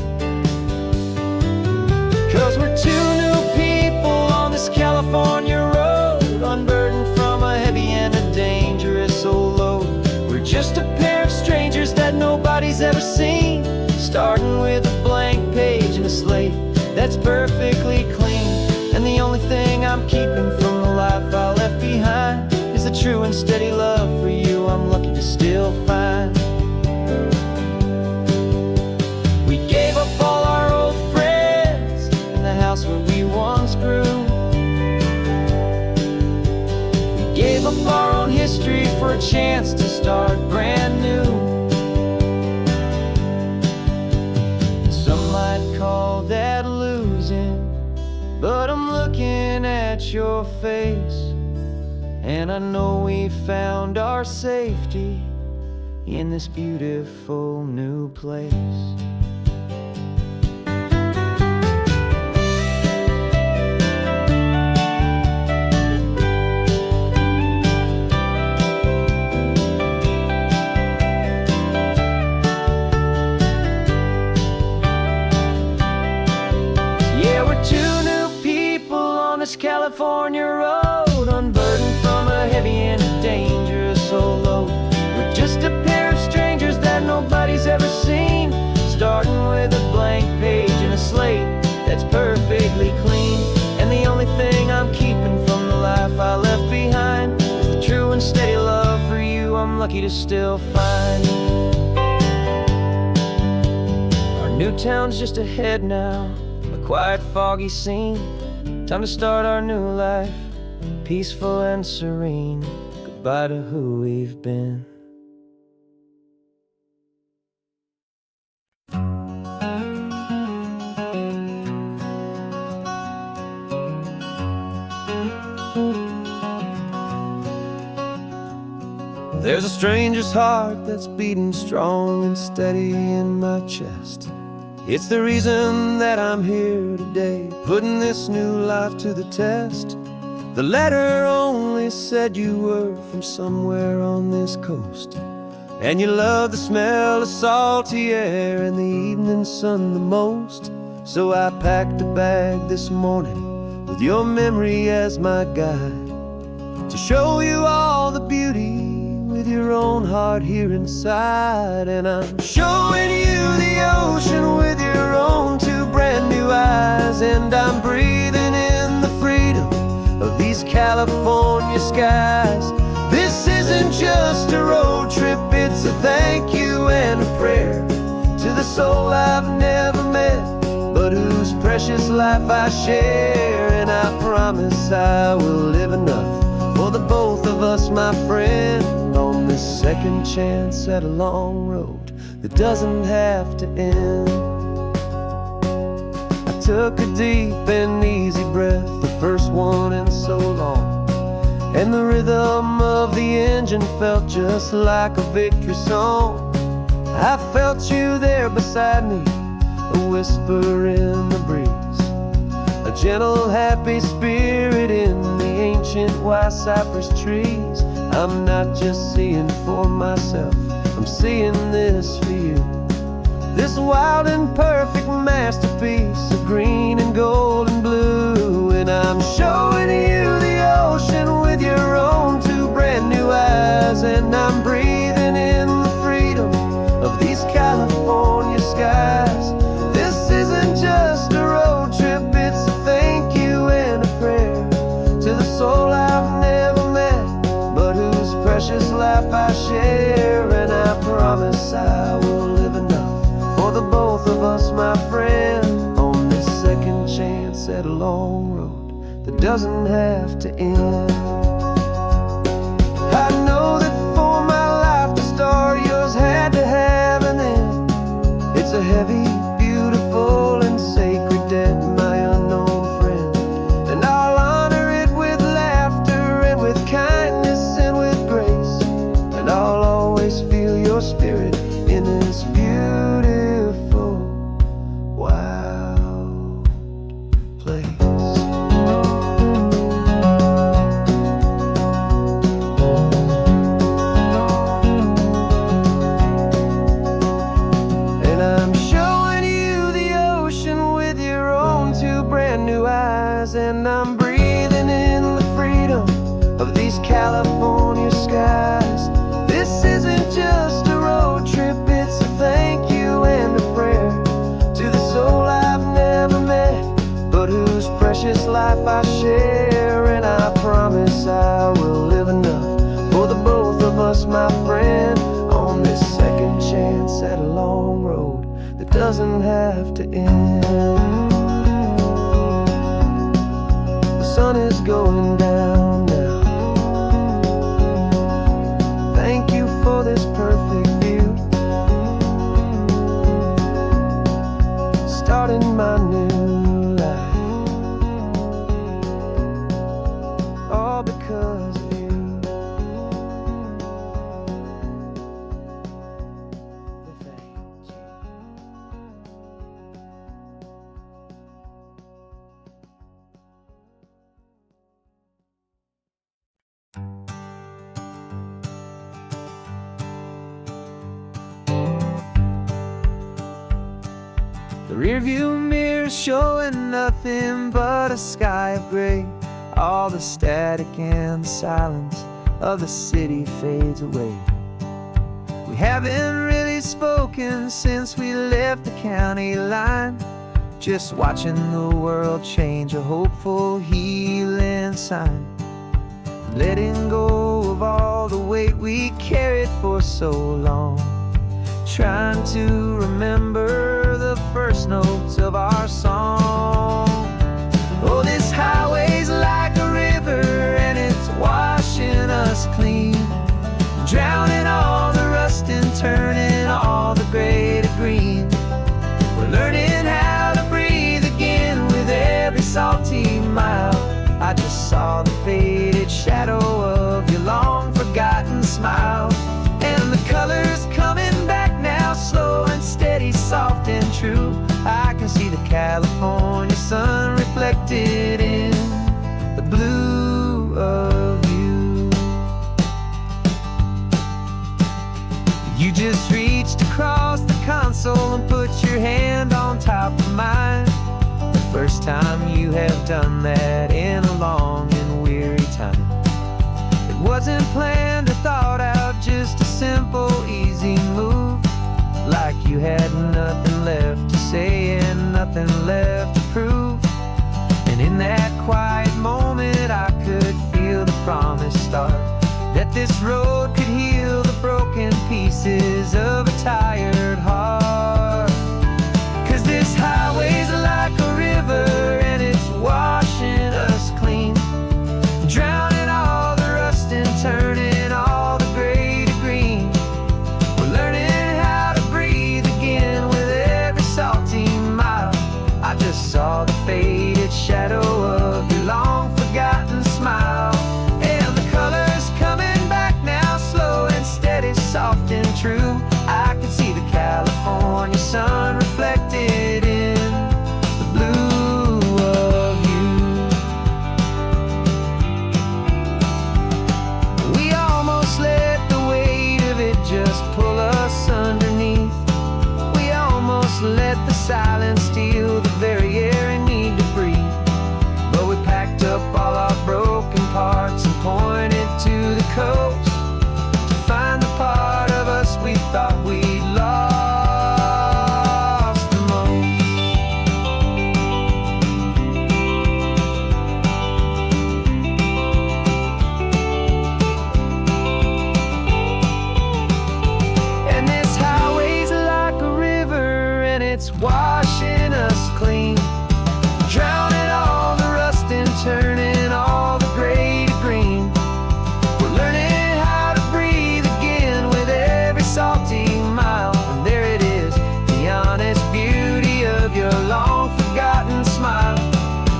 Cause we're two new people on this California road, unburdened from a heavy and a dangerous soul load. We're just a pair of strangers that nobody's ever seen, starting with a blank page and a slate that's perfectly clean. And the only thing I'm keeping from the life I left behind is a true and steady love for you I'm lucky to still find. We gave up all our old friends and the house where we once grew. We gave up our own history for a chance to start brand new. Some might call that losing, but I'm looking at your face, and I know we found our safety in this beautiful new place. lucky to still find. Our new town's just ahead now, a quiet, foggy scene. Time to start our new life, peaceful and serene. Goodbye to who we've been. There's a stranger's heart that's beating strong and steady in my chest. It's the reason that I'm here today, putting this new life to the test. The letter only said you were from somewhere on this coast, and you love the smell of salty air and the evening sun the most. So I packed a bag this morning with your memory as my guide, to show you all the beauty with your own heart here inside. And I'm showing you the ocean with your own two brand new eyes, and I'm breathing in the freedom of these California skies. This isn't just a road trip, it's a thank you and a prayer to the soul I've never met, but whose precious life I share. And I promise I will live enough for the both of us, my friend, on this second chance at a long road that doesn't have to end. I took a deep and easy breath, the first one in so long, and the rhythm of the engine felt just like a victory song. I felt you there beside me, a whisper in the breeze, a gentle, happy spirit in the ancient white cypress trees. I'm not just seeing for myself, I'm seeing this for you. This wild and perfect masterpiece of green and gold and blue. And I'm showing you the ocean with your own two brand new eyes, and I'm breathing in the freedom of these California skies. This isn't just a road trip, it's a thank you and a prayer to the soul I've never met, but whose precious life I share. And I promise I will live enough for the both of us, my friend, on this second chance at a long road that doesn't have to end. I know that for my life to start, yours had to have an end. It's a heavy, beautiful, and sacred debt, my unknown friend, and I'll honor it with laughter and with kindness and with grace, and I'll always feel your spirit in this beautiful, wild place. And I'm showing you the ocean with your own two brand new eyes, and I'm breathing in the freedom of these California skies. This isn't just a road trip, it's a thank you and a prayer to the soul I've never met, but whose precious life I share. And I promise I will live enough for the both of us, my friend, on this second chance at a long road that doesn't have to end. The sun is going down now. Thank you for this perfect view, starting my new life, all because of you. Thank you. The rearview mirror's showing nothing but a sky of gray. All the static and the silence of the city fades away. We haven't really spoken since we left the county line, just watching the world change, a hopeful healing sign. letting go of all the weight we carried for so long, trying to remember the first notes of our song. Oh, this highway's like a river and it's washing us clean, drowning all the rust and turning all the gray to green. We're learning how to breathe again with every salty mile. I just saw the faded shadow of your long forgotten smile, and the colors coming back now, slow and steady, soft and true. I can see the California sun reflected in the blue of you. You just reached across the console and put your hand on top of mine. The first time you have done that in a long and weary time. It wasn't planned or thought out, just a simple, easy move. Like you had nothing left to say and nothing left to prove. And in that quiet moment I could feel the promise start, that this road could heal the broken pieces of a tired heart. 'Cause this highway's like a river and it's washing us clean, drowning all the rust and turning all the gray to green. We're learning how to breathe again with every salty mile. I just saw the faded shadow of your long forgotten smile, and the colors coming back now, slow and steady, soft and true. I can see the California sun reflected in the blue of you. We almost let the weight of it just pull us underneath. We almost let the silence steal the very air we need to breathe. But we packed up all our broken parts and pointed to the coast to find the part of us we thought we'd lost the most. And this highway's like a river and it's washing us clean, drowning all the rust and turning all the gray to green. We're learning how to breathe again with every salty mile. And there it is, the honest beauty of your long forgotten smile.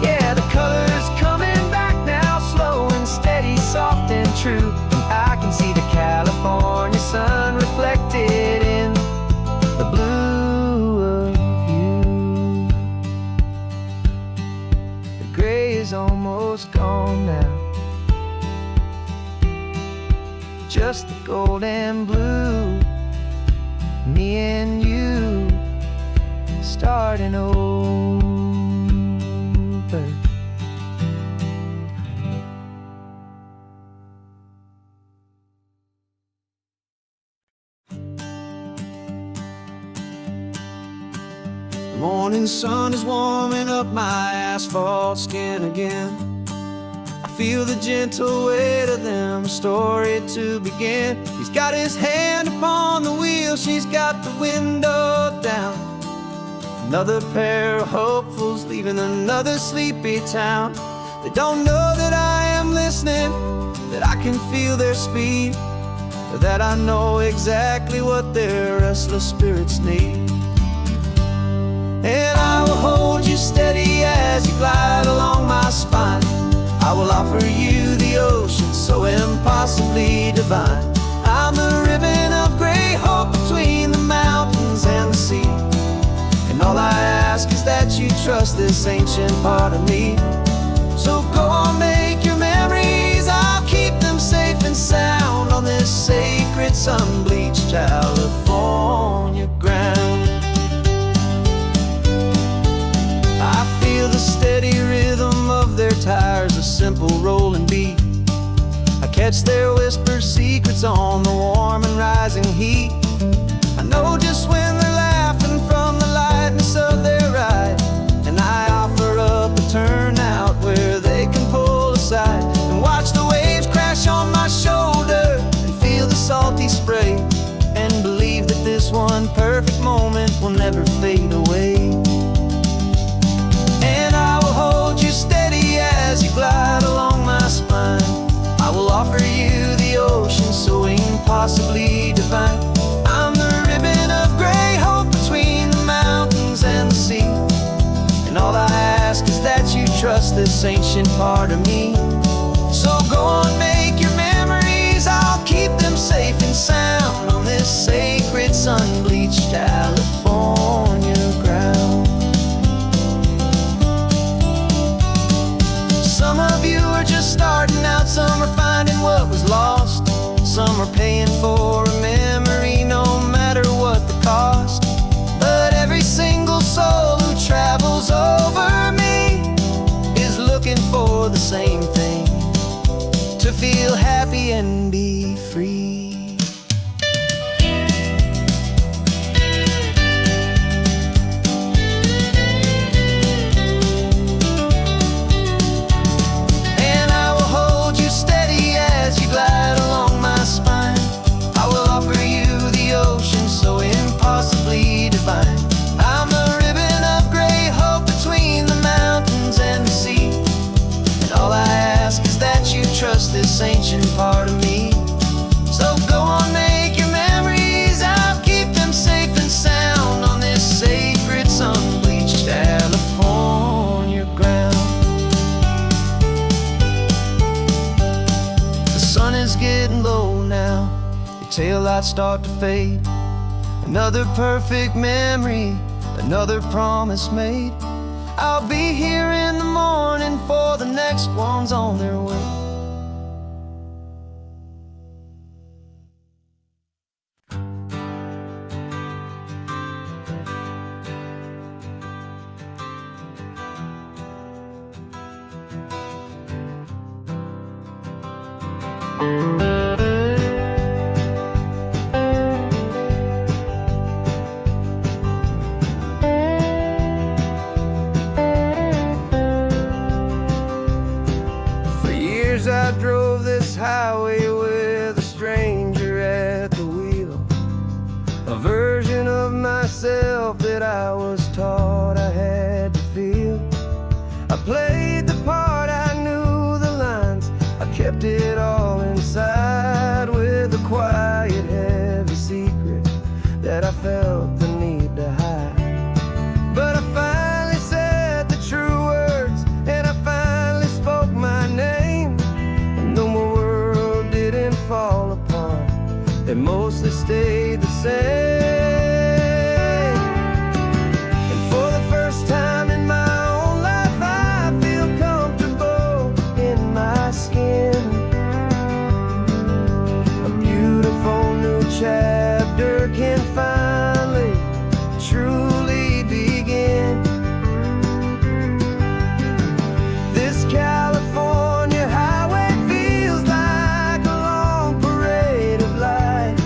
Yeah, the colors coming back now, slow and steady, soft and true. I can see the California sun reflected in the blue of you. The gray is almost gone now, just the gold and blue. Me and you starting over. The morning sun is warming up my asphalt skin again. I feel the gentle weight of them, a story to begin. He's got his hand upon the wheel, she's got the window down. Another pair of hopefuls leaving another sleepy town. They don't know that I am listening, that I can feel their speed, or that I know exactly what their restless spirits need. And I will hold you steady as you glide along my spine. I will offer you the ocean so impossibly divine. I'm the ribbon of gray hope between the mountains and the sea. And all I ask is that you trust this ancient part of me. So go on, make your memories, I'll keep them safe and sound on this sacred sun-bleached California ground. I feel the steady rhythm of their tires, a simple rolling beat. I catch their whispered secrets on the warm and rising heat. I know just when they're laughing from the lightness of their ride, and I offer up a turnout where they can pull aside and watch the waves crash one perfect moment will never fade away. And I will hold you steady as you glide along my spine. I will offer you the ocean so impossibly divine. I'm the ribbon of gray hope between the mountains and the sea. And all I ask is that you trust this ancient part of me. So go on, make your memories, I'll keep them safe and sound on this sacred sun-bleached California ground. Some of you are just starting out, some are finding what was lost. Some are paying for a memory no matter what the cost. But every single soul who travels over me is looking for the same thing: to feel happy and be free. And I will hold you steady as you glide along my spine. I will offer you the ocean so impossibly divine. I'm the ribbon of gray hope between the mountains and the sea. And all I ask is that you trust this ancient part of me. So go on, make your memories, I'll keep them safe and sound on this sacred sun-bleached California ground. The sun is getting low now, your taillights start to fade. Another perfect memory, another promise made. I'll be here in the morning for the next ones on their way. I drove this highway with a stranger at the wheel, a version of myself that I was taught I had to feel. I played the part, I knew the lines, I kept it all inside with a quiet, heavy secret that I felt the need to hide. But I finally said the true words, and I finally spoke my name. Though my world didn't fall apart, it mostly stayed the same. And for the first time in my own life, I feel comfortable in my skin. A beautiful new chapter can finally truly begin. This California highway feels like a long parade of light,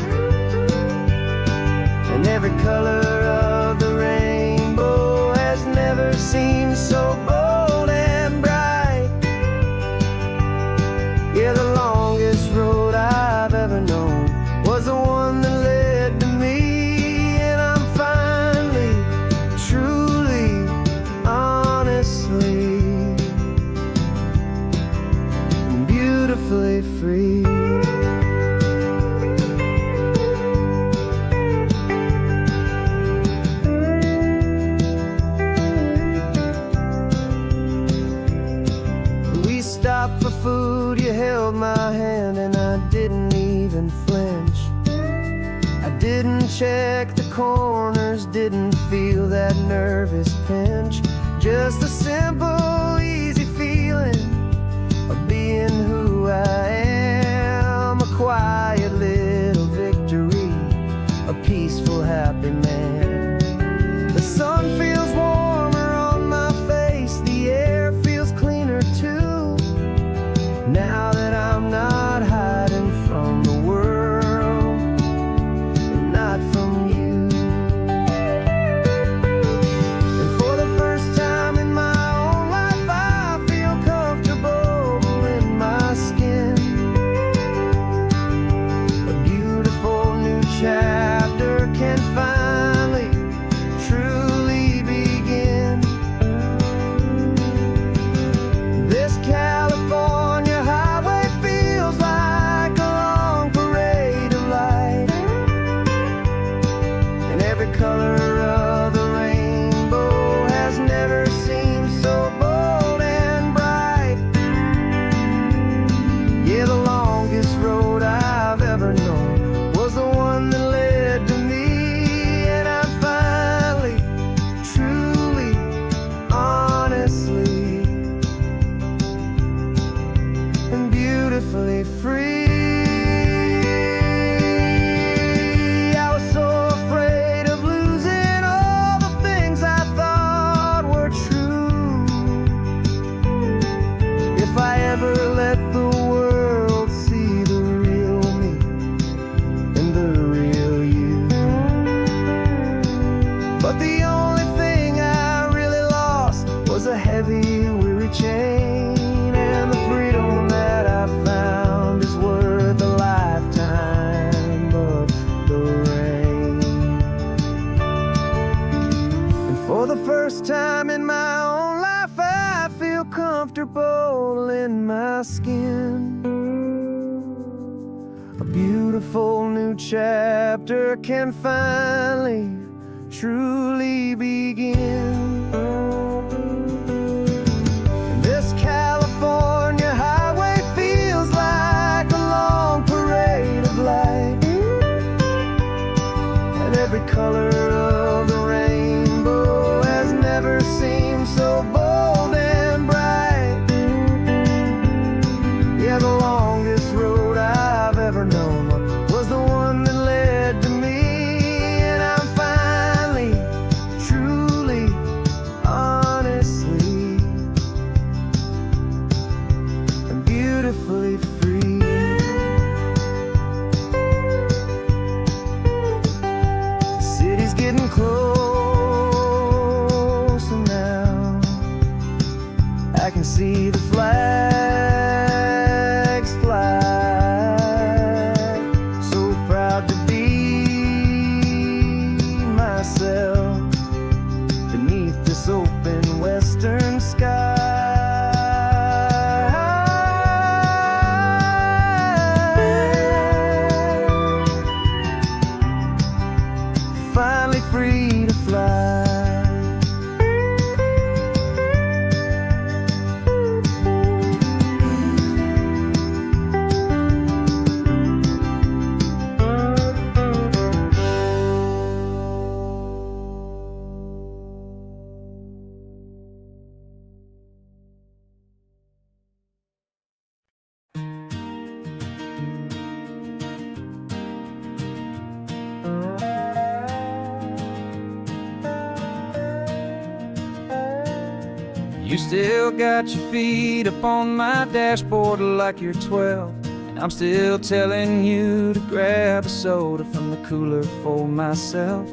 and every color of the rainbow has never seemed so bold and bright. Yeah, the longest road I've ever known was the one that led to me, and I'm finally, truly, honestly, beautifully free. We stopped for food, you held my hand, and I didn't even flinch. I didn't check the corners, didn't feel that nervous pinch. Just a simple, easy feeling of being who I am. A quiet little victory, a peaceful, happy man. The sun feels warmer on my face, the air feels cleaner too, now that I'm not hiding from the world, and not from you. And for the first time in my own life, I feel comfortable in my skin. A beautiful new chapter can find every color of the rainbow has never seemed so bold and bright. Yeah, the longest road I've ever known was the one that led to me, and I'm finally, truly, honestly, and beautifully free. But the only thing I really lost was a heavy, weary chain, and the freedom that I found is worth a lifetime of the rain. And for the first time in my own life, I feel comfortable in my skin. A beautiful new chapter can finally truly begin. This California highway feels like a long parade of light, and every color of the rainbow has never seemed so bold and bright. Yeah, the longest road I've ever known was the one that led to me. Beautifully free. The city's getting closer now. I can see the flags fly. So proud to be myself beneath this open western sky. Finally free to fly. You still got your feet up on my dashboard like you're 12, and I'm still telling you to grab a soda from the cooler for myself.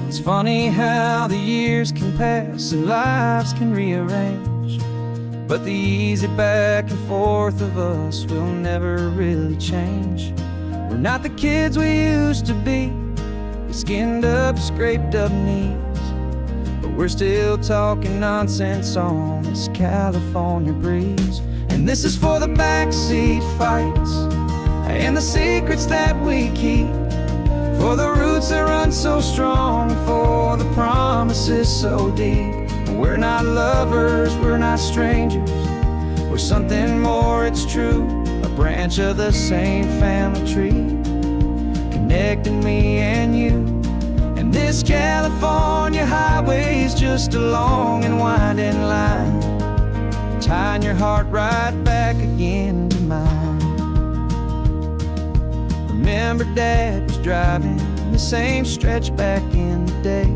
It's funny how the years can pass and lives can rearrange, but the easy back and forth of us will never really change. We're not the kids we used to be, with skinned up, scraped up knees, but we're still talking nonsense on this California breeze. And this is for the backseat fights and the secrets that we keep, for the roots that run so strong, for the promises so deep. We're not lovers, we're not strangers, we're something more, it's true. A branch of the same family tree, connecting me and you. And this California highway is just a long and winding line, tying your heart right back again to mine. Remember Dad was driving the same stretch back in the day,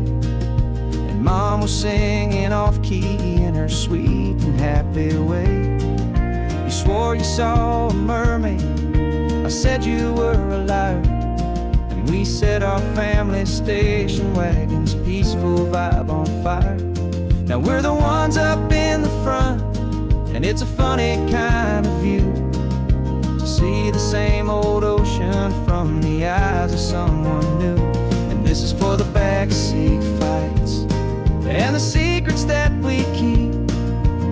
and Mom was singing off-key in her sweet and happy way. You swore you saw a mermaid, I said you were a liar, and we set our family station wagon's peaceful vibe on fire. Now we're the ones up in the front, and it's a funny kind of view to see the same old ocean from the eyes of someone new. And this is for the backseat fights and the secrets that we keep,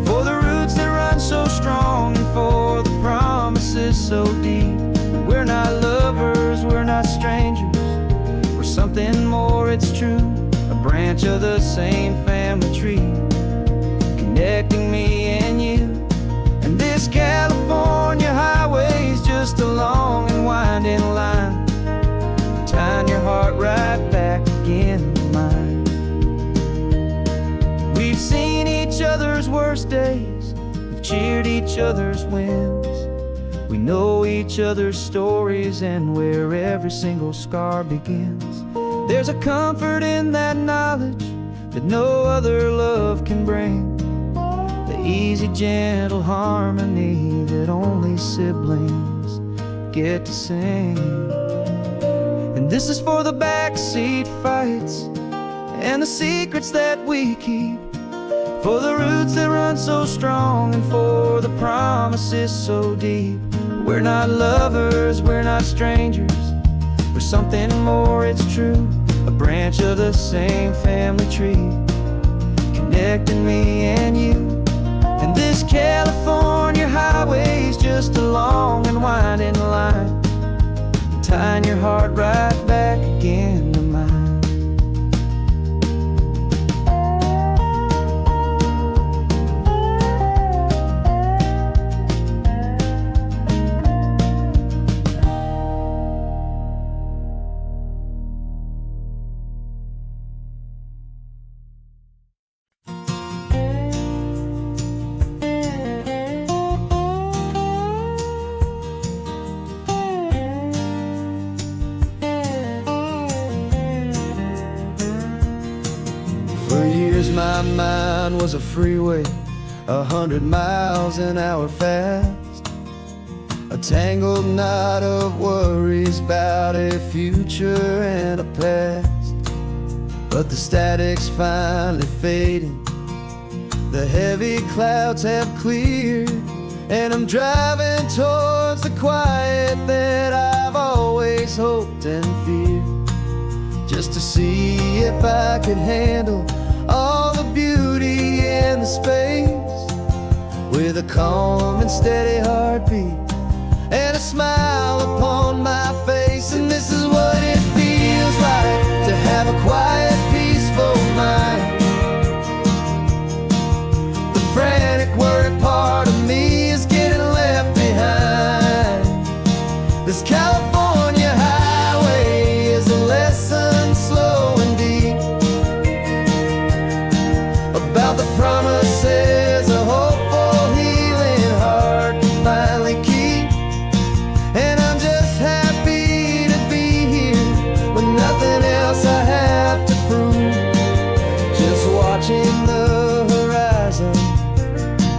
for the roots that run so strong and for the promises so deep. We're not lovers, we're not strangers, we're something more, more it's true, a branch of the same family tree, connecting me and you. And this California highway's just a long and winding line, tying your heart right back again to mine. We've seen each other's worst days, we've cheered each other's wins. We know each other's stories and where every single scar begins. There's a comfort in that knowledge that no other love can bring, the easy, gentle harmony that only siblings get to sing. And this is for the backseat fights and the secrets that we keep, for the roots that run so strong and for the promises so deep. We're not lovers, we're not strangers, we're something more, it's true, a branch of the same family tree, connecting me and you. And this California highway's just a long and winding line, tying your heart right back again to mine. For years my mind was a freeway, 100 miles an hour fast, a tangled knot of worries about a future and a past. But the static's finally fading, the heavy clouds have cleared, and I'm driving towards the quiet that I've always hoped and feared, just to see if I could handle all the beauty and the space, with a calm and steady heartbeat and a smile upon my face. And this is what it feels like to have a quiet, peaceful mind. The frantic, worried part of me is getting left behind. This California highway is a lesson slow and deep about the promises a hopeful, healing heart can finally keep. And I'm just happy to be here with nothing else I have to prove, just watching the horizon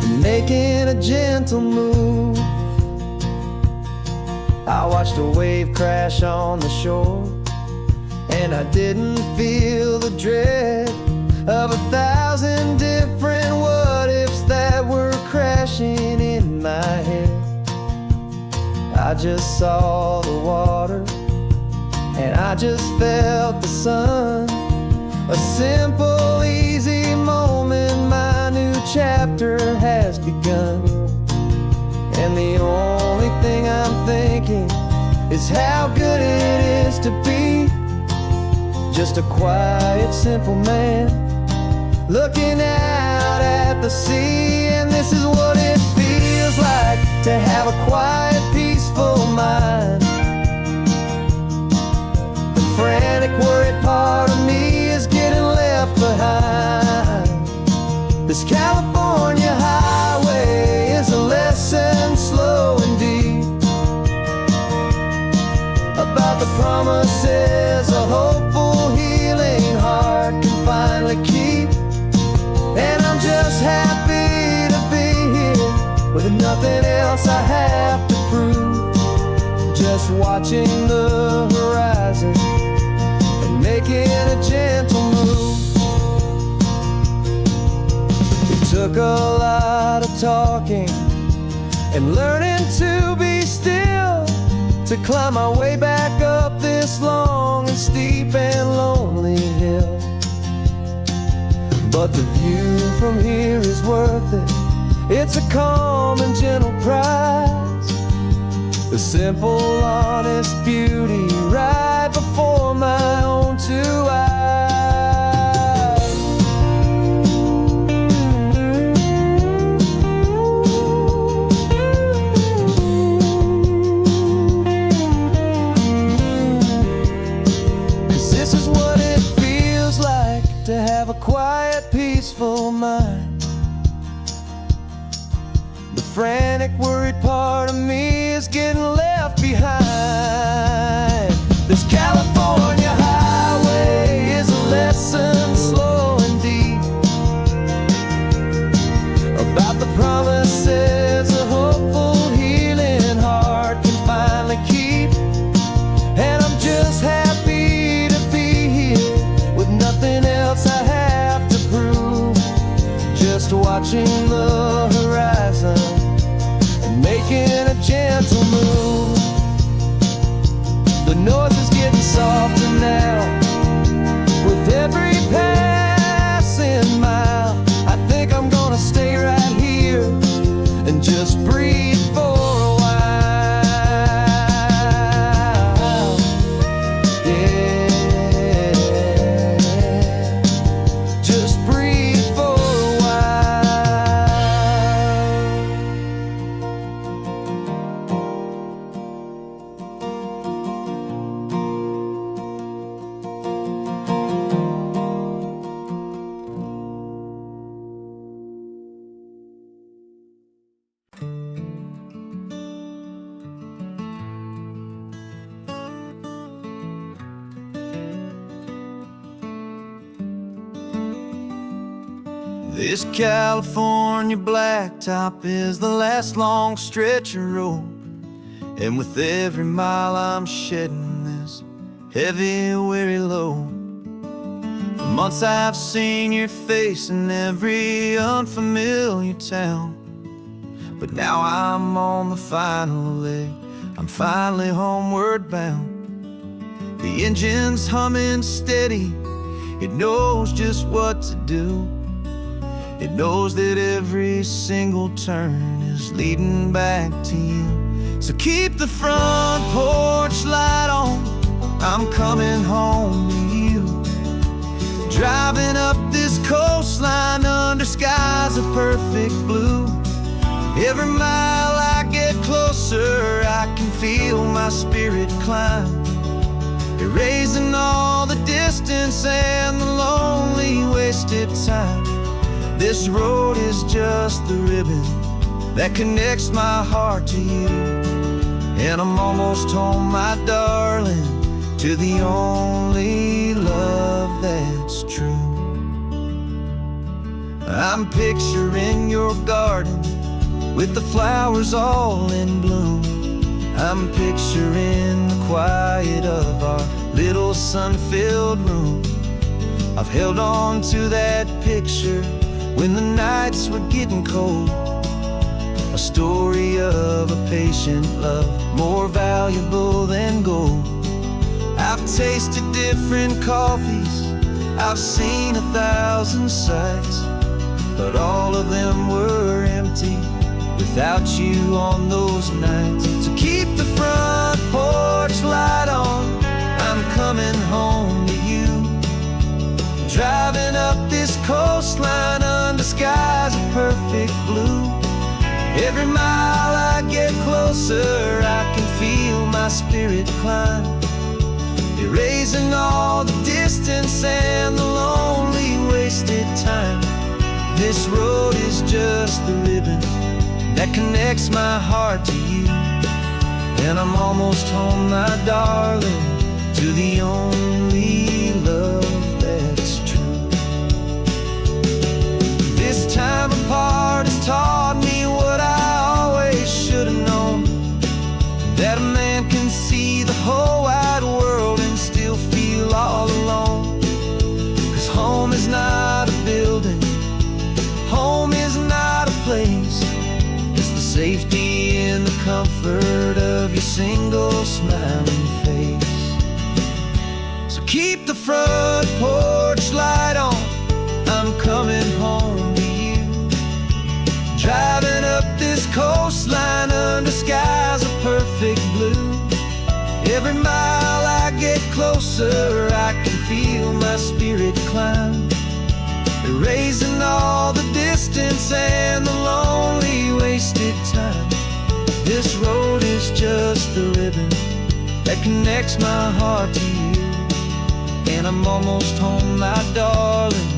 and making a gentle move. I watched a wave crash on the shore, and I didn't feel the dread of 1,000 different what-ifs that were crashing in my head. I just saw the water, and I just felt the sun, a simple, easy moment, my new chapter has begun. And the only thing I'm thinking is how good it is to be just a quiet, simple man looking out at the sea. And this is what it feels like to have a quiet, peaceful mind. The frantic, worried part of me is getting left behind. This California highway is a lesson slow and deep about the promises a hopeful, healing heart can finally keep. And I'm just happy to be here with nothing else I have to prove, just watching the horizon and making a gentle move. It took a lot of talking and learning to be still to climb my way back up this long and steep and lonely hill. But the view from here is worth it, it's a calm and gentle prize, the simple, honest beauty right before my own two eyes. mind. The frantic, worried part of me is getting left behind. This California highway is a lesson slow and deep about the promises a hopeful, healing heart can finally keep. And I'm just happy to be here with nothing else I have to prove. Just watching the horizon and making a gentle move. The noise is getting softer now with every passing mile. I think I'm gonna stay right here and just breathe for a while. Yeah, just breathe for a This California blacktop is the last long stretch of road, and with every mile I'm shedding this heavy, weary load. For months I've seen your face in every unfamiliar town, but now I'm on the final leg, I'm finally homeward bound. The engine's humming steady, it knows just what to do. It knows that every single turn is leading back to you. So keep the front porch light on, I'm coming home to you. Driving up this coastline under skies of perfect blue. Every mile I get closer, I can feel my spirit climb, erasing all the distance and the lonely wasted time. This road is just the ribbon that connects my heart to you. And I'm almost home, my darling, to the only love that's true. I'm picturing your garden with the flowers all in bloom. I'm picturing the quiet of our little sun-filled room. I've held on to that picture when the nights were getting cold, a story of a patient love, more valuable than gold. I've tasted different coffees, I've seen 1,000 sights, but all of them were empty without you on those nights. So keep the front porch light on, I'm coming home to you. Driving up this coastline under skies of perfect blue. Every mile I get closer, I can feel my spirit climb, erasing all the distance and the lonely wasted time. This road is just the ribbon that connects my heart to you. And I'm almost home, my darling, to the only love that's true. This time apart has taught me what I always should have known, that a man can see the whole wide world and still feel all alone. 'Cause home is not a building, home is not a place, it's the safety and the comfort of your single smiling face. So keep the front porch light on, I'm coming home to you. Driving up this coastline under skies of perfect blue. Every mile I get closer, I can feel my spirit climb, erasing all the distance and the lonely wasted time. This road is just the ribbon that connects my heart to you. And I'm almost home, my darling,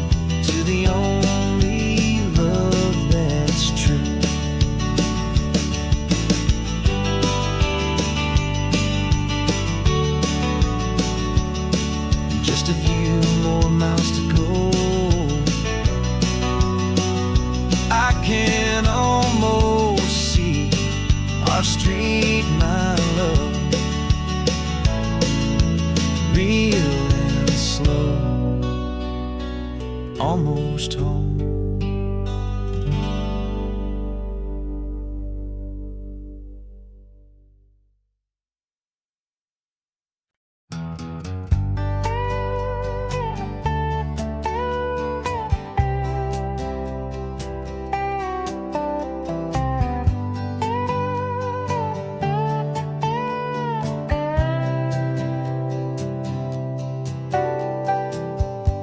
to the only miles to go. I can almost see our street, my love, real and slow, almost home.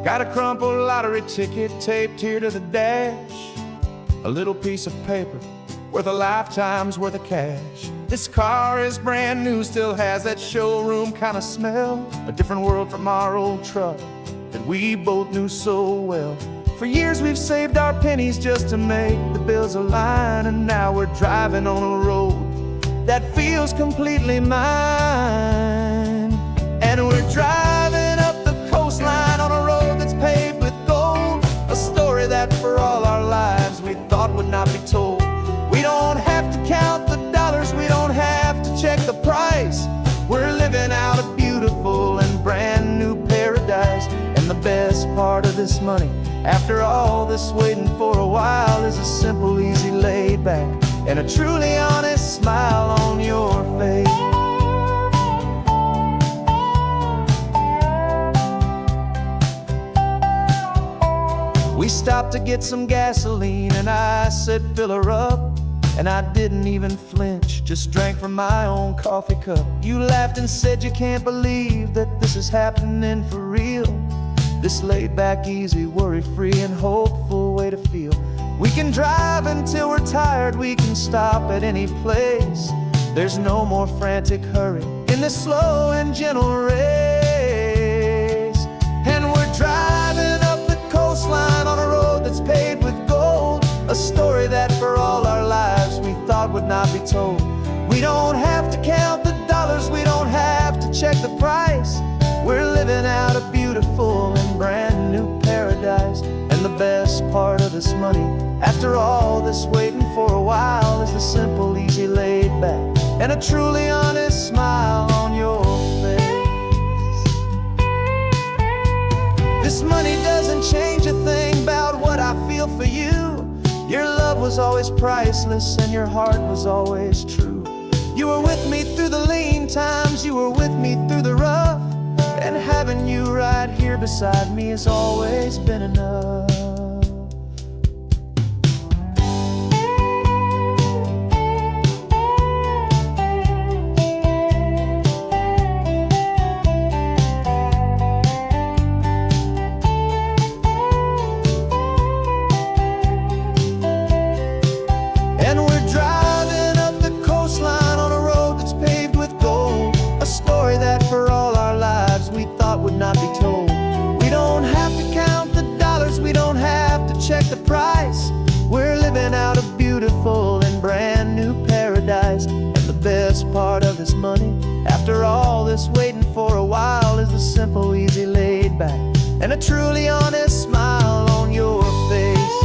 Got a crumpled lottery ticket taped here to the dash, a little piece of paper worth a lifetime's worth of cash. This car is brand new, still has that showroom kind of smell, a different world from our old truck that we both knew so well. For years we've saved our pennies just to make the bills align, and now we're driving on a road that feels completely mine. And we're driving up the coastline on a road that's paved with gold, a story that for all our lives we thought would not be told. We don't have to count the dollars, we don't have to check the price. We're living out a beautiful and brand new paradise. And the best part of this money, after all this waiting for a while, is a simple, easy, laid back, and a truly honest smile on your face. We stopped to get some gasoline, and I said, fill her up. And I didn't even flinch, just drank from my own coffee cup. You laughed and said you can't believe that this is happening for real. This laid back, easy, worry-free and hopeful way to feel. We can drive until we're tired, we can stop at any place. There's no more frantic hurry in this slow and gentle race. And we're driving up the coastline on a road that's paved with gold, a story that for all our lives we thought would not be told. We don't have to count the dollars, we don't have to check the price. We're living out a beautiful and brand new paradise. And the best part of this money, after all this waiting for a while, is the simple, easy, laid back, and a truly honest smile on your face. This money doesn't change a thing about what I feel for you. Your love was always priceless and your heart was always true. You were with me through the lean times, you were with me through the rough, and having you right here beside me has always been enough. Not be told. We don't have to count the dollars, we don't have to check the price. We're living out a beautiful and brand new paradise. And the best part of this money, after all this waiting for a while, is the simple, easy, laid back, and a truly honest smile on your face.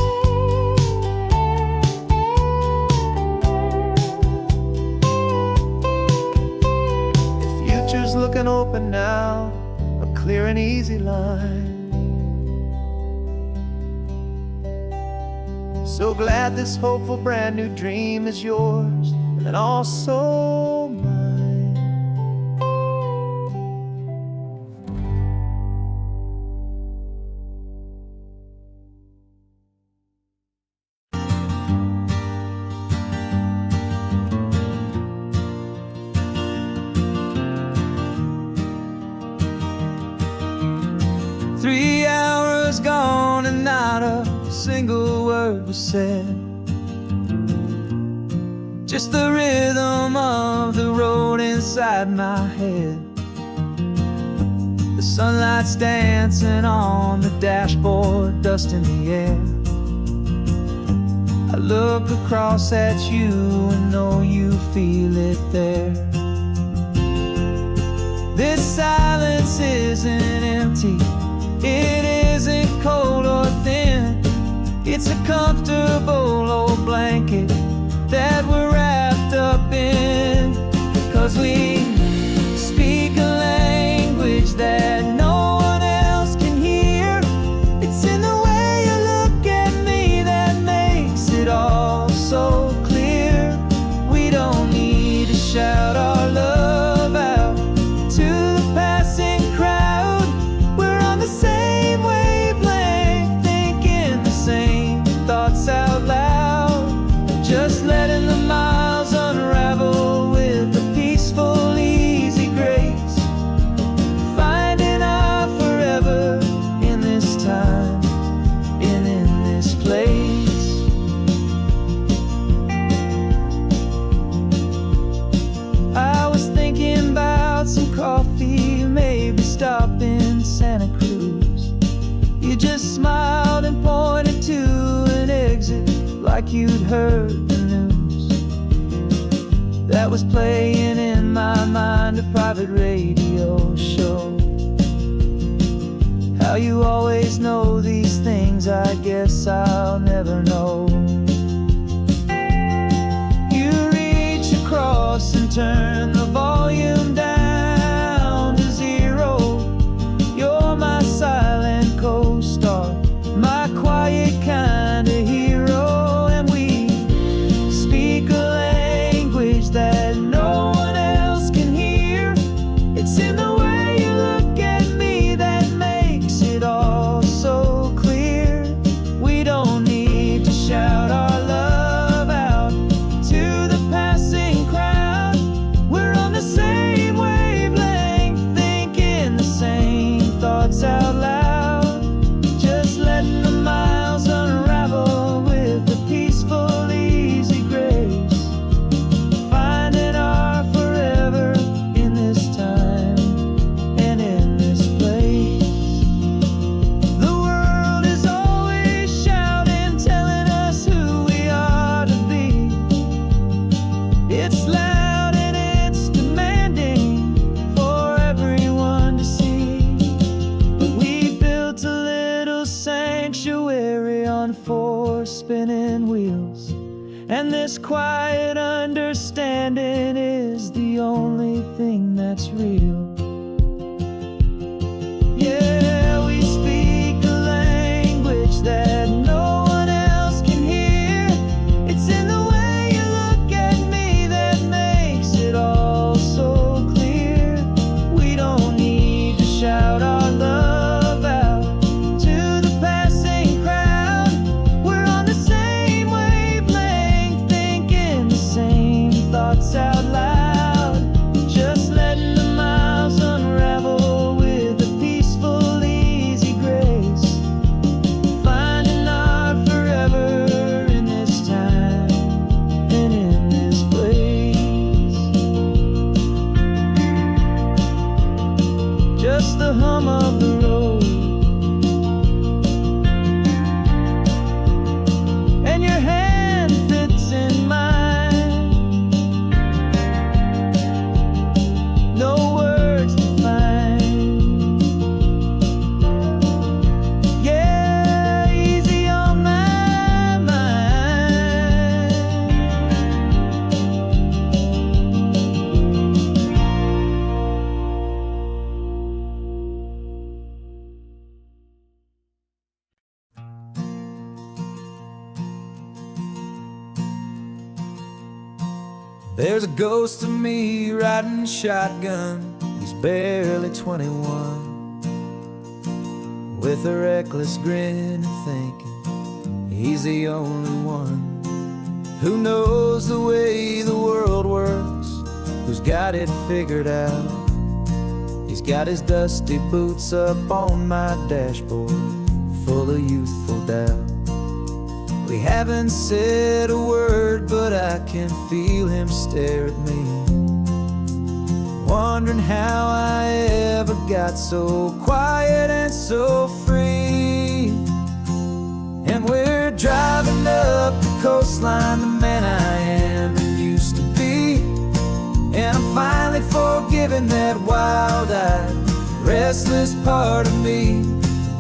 The future's looking open now, clear and easy line. So glad this hopeful brand new dream is yours and also mine. 3 hours gone and not a single word was said. Just the rhythm of the road inside my head. The sunlight's dancing on the dashboard, dust in the air. I look across at you and know you feel it there. This silence isn't empty, it is It's a comfortable old blanket that we're wrapped up in, 'cause we speak a language that no one else can hear. It's in the way you look at me that makes it all so clear. We don't need to shout our love out to the passing crowd. We're on the same wavelength, thinking the same thoughts out loud. Just letting the miles unravel with a peaceful, easy grace. Finding our forever in this time and in this place. I was thinking about some coffee, maybe stop in Santa Cruz. You just smiled and pointed to an exit like you'd heard the news. That was playing in my mind, a private radio show. How you always know these things, I guess I'll never know. You reach across and turn the volume down to zero. You're my silent co-star, my quiet kind of hero. And we speak a language that no one else can hear. It's in the way you look at me that makes it all so clear. We don't need to shout our love out to the passing crowd. We're on the same wavelength, thinking the same thoughts out loud. Just letting the miles unravel with a peaceful, easy grace. Finding our forever in this time and in this place. The world is always shouting, telling us who we are to be. It's loud and it's demanding for everyone to see. But we built a little sanctuary on four spinning wheels, and this quiet understanding is the only thing that's real. Yeah, we speak a language that no one else can hear. It's in the way you look at me that makes it all so clear. We don't need to shout our love out to the passing crowd. We're on the same wavelength, thinking the same thoughts out loud. Just letting the miles unravel with a peaceful, easy grace. Finding our forever in this time and in this place. Just the hum of the road and your hand fits in mine. No words to find. Yeah, easy on my mind. There's a ghost of me riding shotgun. He's barely 21, with a reckless grin and thinking he's the only one who knows the way the world works, who's got it figured out. He's got his dusty boots up on my dashboard, full of youthful doubt. We haven't said a word, but I can feel him stare at me, wondering how I ever got so quiet and so free. And we're driving up the coastline, the man I am and used to be. And I'm finally forgiving that wild-eyed, restless part of me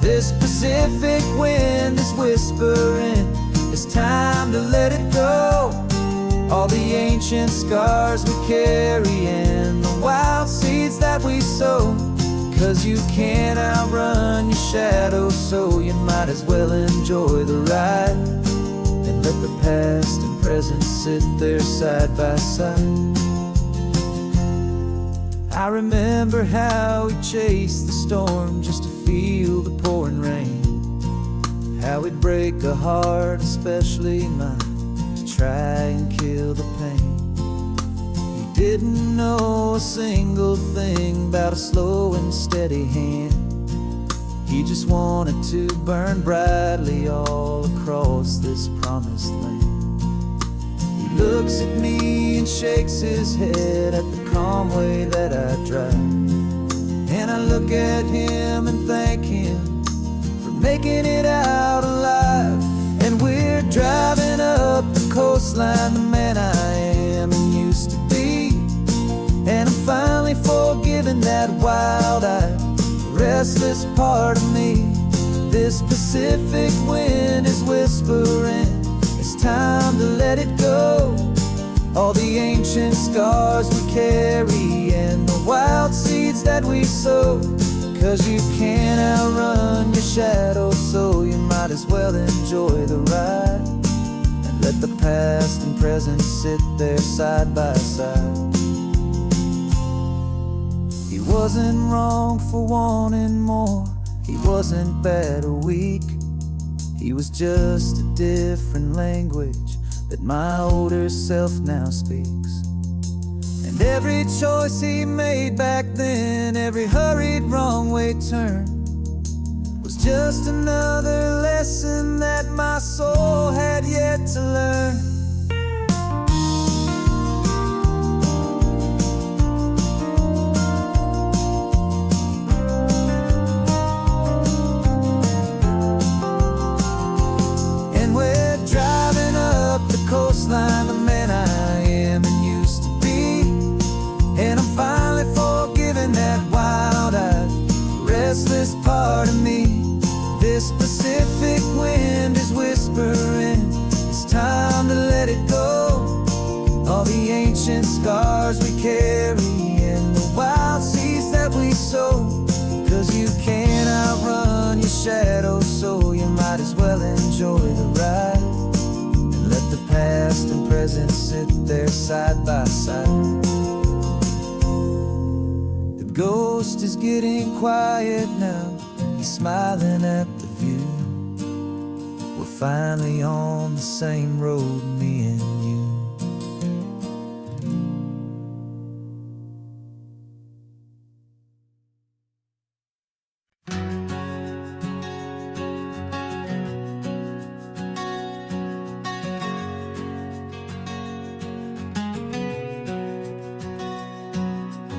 This Pacific wind is whispering, it's time to let it go. All the ancient scars we carry and the wild seeds that we sow. 'Cause you can't outrun your shadow, so you might as well enjoy the ride and let the past and present sit there side by side. I remember how we chased the storm just to feel the pouring rain, how we'd break a heart, especially mine, to try and kill the pain. He didn't know a single thing about a slow and steady hand. He just wanted to burn brightly all across this promised land. He looks at me and shakes his head at the calm way that I drive, and I look at him and thank him for making it out alive. And we're driving up the coastline, the man I am and used to be, and I'm finally forgiving that wild-eyed, restless part of me. This Pacific wind is whispering, it's time to let it go. All the ancient scars we carry and the wild seeds that we sow. 'Cause you can't outrun your shadow, so you might as well enjoy the ride and let the past and present sit there side by side. He wasn't wrong for wanting more, he wasn't bad or weak. He was just a different language that my older self now speaks. And every choice he made back then, every hurried wrong way turn, was just another lesson that my soul had yet to learn. Coastline, the man I am and used to be, and I'm finally forgiving that wild-eyed, restless part of me. This Pacific wind is whispering, it's time to let it go. All the ancient scars we carry and the wild seeds that we sow. 'Cause you can't outrun your shadow, so you might as well enjoy the ride. Let the past and present sit there side by side. The ghost is getting quiet now, he's smiling at the view. We're finally on the same road, me and you.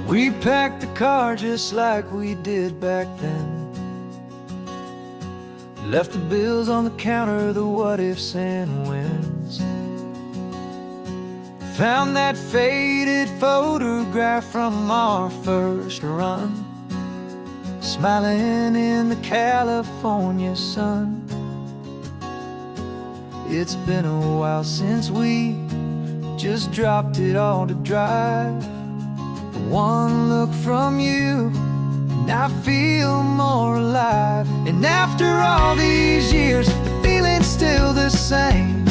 We packed the car just like we did back then. Left the bills on the counter, the what ifs and whens. Found that faded photograph from our first run, smiling in the California sun. It's been a while since we just dropped it all to drive. One look from you and I feel more alive. And after all these years, the feeling's still the same.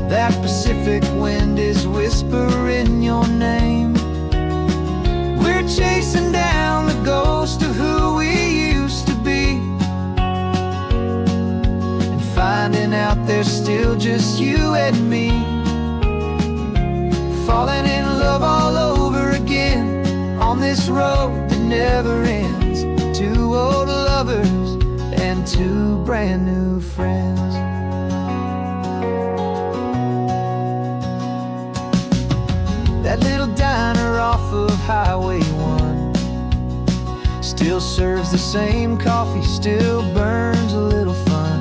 That Pacific wind is whispering your name. We're chasing down the ghost of who we used to be, and finding out there's still just you and me. Falling in love all over again on this road that never ends. Two old lovers and two brand new friends. That little diner off of Highway 1 still serves the same coffee, still burns a little fun.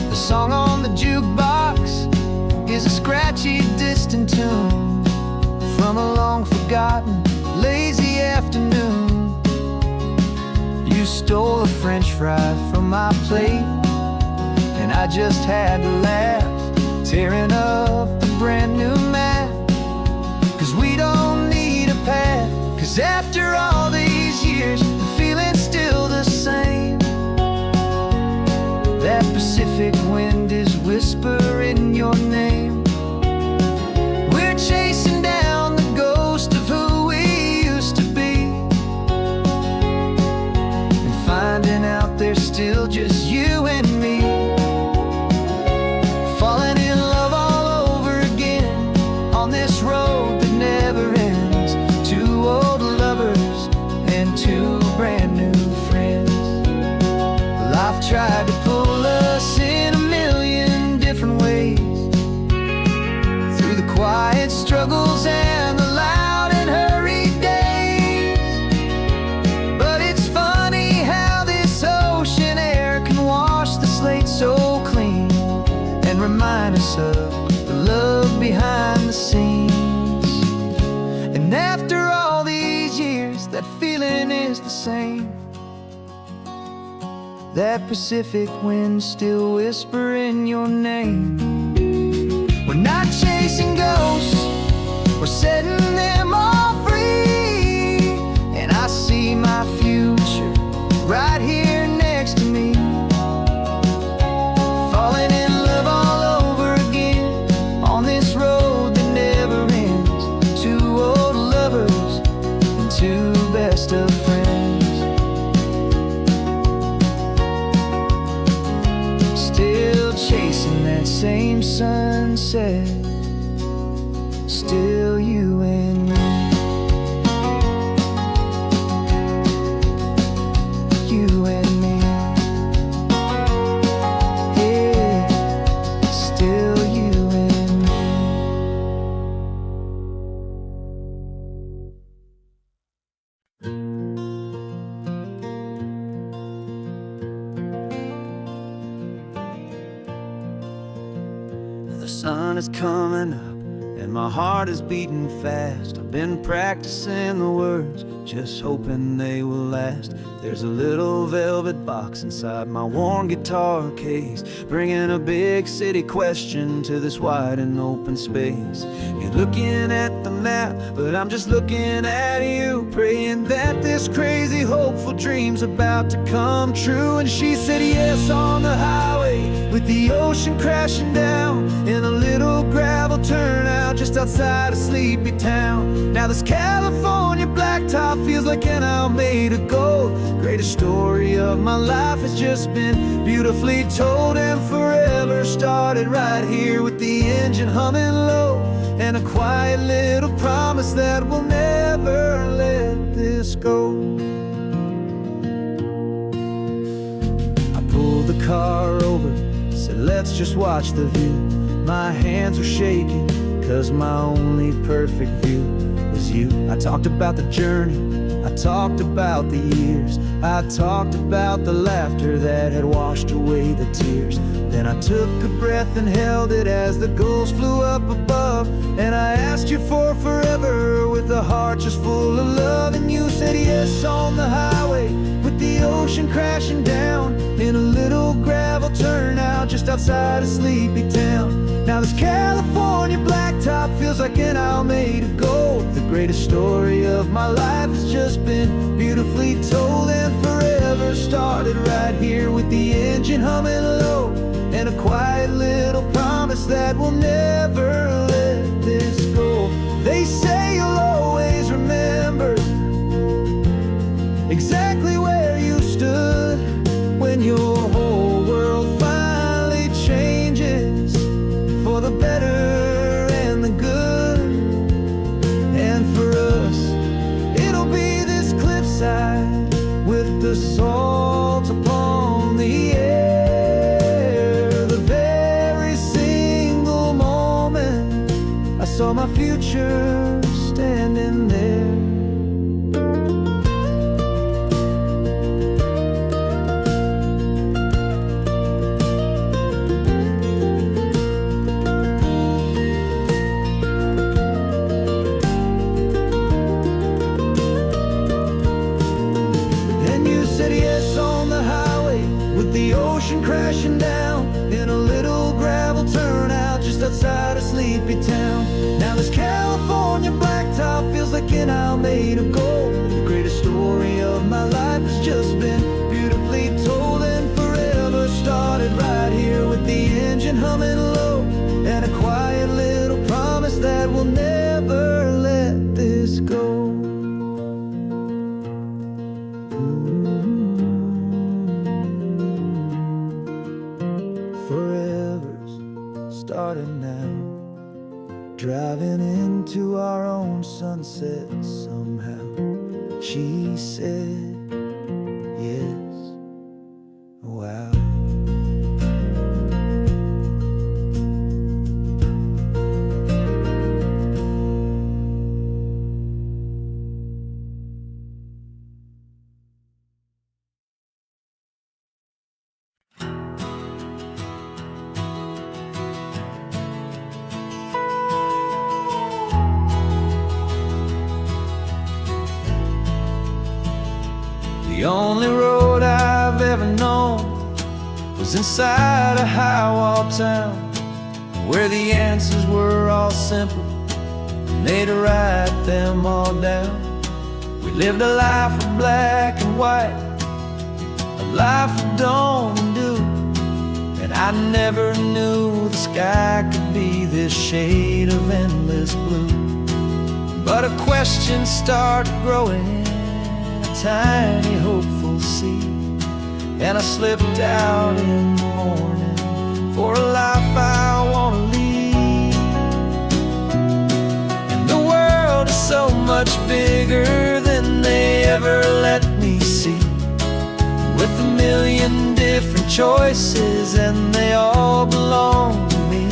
The song on the jukebox is a scratchy, distant tune from a long-forgotten, lazy afternoon. You stole a french fry from my plate, and I just had to laugh, tearing up the brand new map. Cause we don't need a path, cause after all these years, the feeling's still the same. That Pacific wind is whispering your name. We're chasing down the ghost of who we used to be, and finding out there's still just you and me. Falling in love all over again on this road that never ends. Two old lovers and two brand new friends. Life tried to pull us in a million different ways, through the quiet struggles and the loud and hurried days. But it's funny how this ocean air can wash the slate so clean, and remind us of the love behind the scenes. And after all these years, that feeling is the same. That Pacific wind still whispering your name. We're not chasing ghosts, we're setting them all free. And I see my future right here next to me. Falling in love all over again on this road that never ends. Two old lovers and two best of friends. Still chasing that same sunset, still you and me. You and me. Yeah, still you and me. The sun is coming up and my heart is beating fast. I've been practicing the words, just hoping they will last. There's a little velvet box inside my worn guitar case, bringing a big city question to this wide and open space. You're looking at the map, but I'm just looking at you, praying that this crazy hopeful dream's about to come true. And she said yes on the highway, with the ocean crashing down in a little gravel turnout just outside a sleepy town. Now this California blacktop feels like an owl made of gold. Greatest story of my life has just been beautifully told, and forever started right here with the engine humming low, and a quiet little promise that we'll never let this go. I pulled the car over, said let's just watch the view. My hands were shaking, cause my only perfect view was you. I talked about the journey, I talked about the years, I talked about the laughter that had washed away the tears. Then I took a breath and held it as the gulls flew up above, and I asked you for forever with a heart just full of love. And you said yes on the highway, with the ocean crashing down in a little gravel turnout just outside a sleepy town. Now this California blacktop feels like an owl made of gold. The greatest story of my life has just been beautifully told, and forever started right here with the engine humming low, and a quiet little promise that we'll never let this go. They say you'll always remember exactly where you stood when your whole world finally changes for the better and the good. And for us, it'll be this cliffside with the salt upon the air. The very single moment I saw my future standing there. said yes on the highway, with the ocean crashing down in a little gravel turnout just outside of Sleepy Town. Now this California blacktop feels like an isle made of gold. The greatest story of my life has just been beautifully told, and forever started right here with the engine humming low, and a quiet little promise that we'll never let this go. Forever's started now, driving into our own sunset somehow. She said yes, wow. The only road I've ever known was inside a high-wall town, where the answers were all simple, and they'd write them all down. We lived a life of black and white, a life of dawn and dew, and I never knew the sky could be this shade of endless blue. But a question started growing, tiny hopeful seed, and I slipped out in the morning for a life I want to lead. And the world is so much bigger than they ever let me see, with a million different choices and they all belong to me.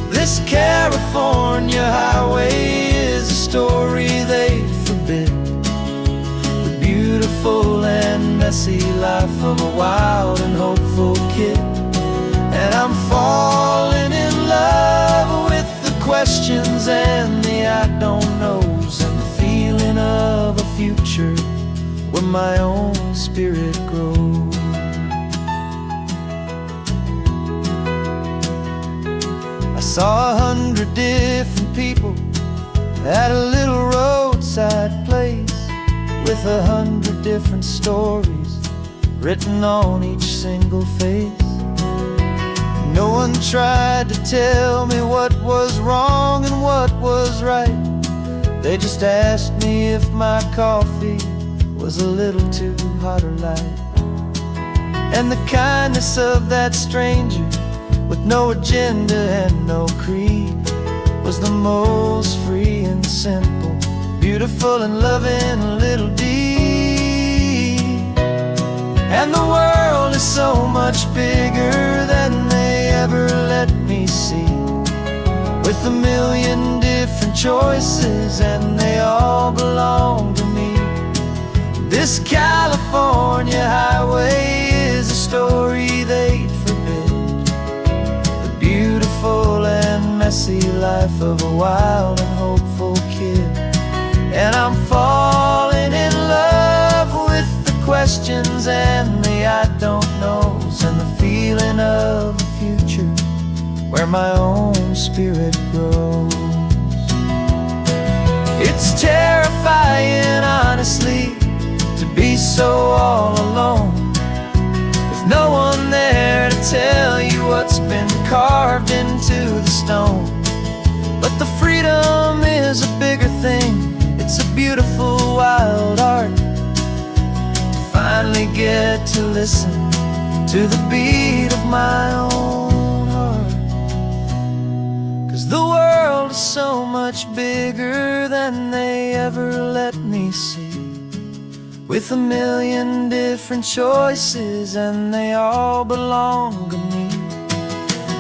This California highway is a story they forbid, beautiful and messy life of a wild and hopeful kid. And I'm falling in love with the questions and the I don't knows, and the feeling of a future where my own spirit grows. I saw 100 different people at a little roadside place, with 100 different stories written on each single face. No one tried to tell me what was wrong and what was right. They just asked me if my coffee was a little too hot or light. And the kindness of that stranger, with no agenda and no creed, was the most free and simple, beautiful and loving little deed. And the world is so much bigger than they ever let me see, with a million different choices and they all belong to me. This California highway is a story they'd forbid, the beautiful and messy life of a wild and hopeful kid. And I'm falling in love with the questions and the I don't knows, and the feeling of a future where my own spirit grows. It's terrifying, honestly, to be so all alone, with no one there to tell you what's been carved into the stone. But the freedom is a bigger thing. It's a beautiful wild art to finally get to listen to the beat of my own heart. 'Cause the world is so much bigger than they ever let me see, with a million different choices and they all belong to me.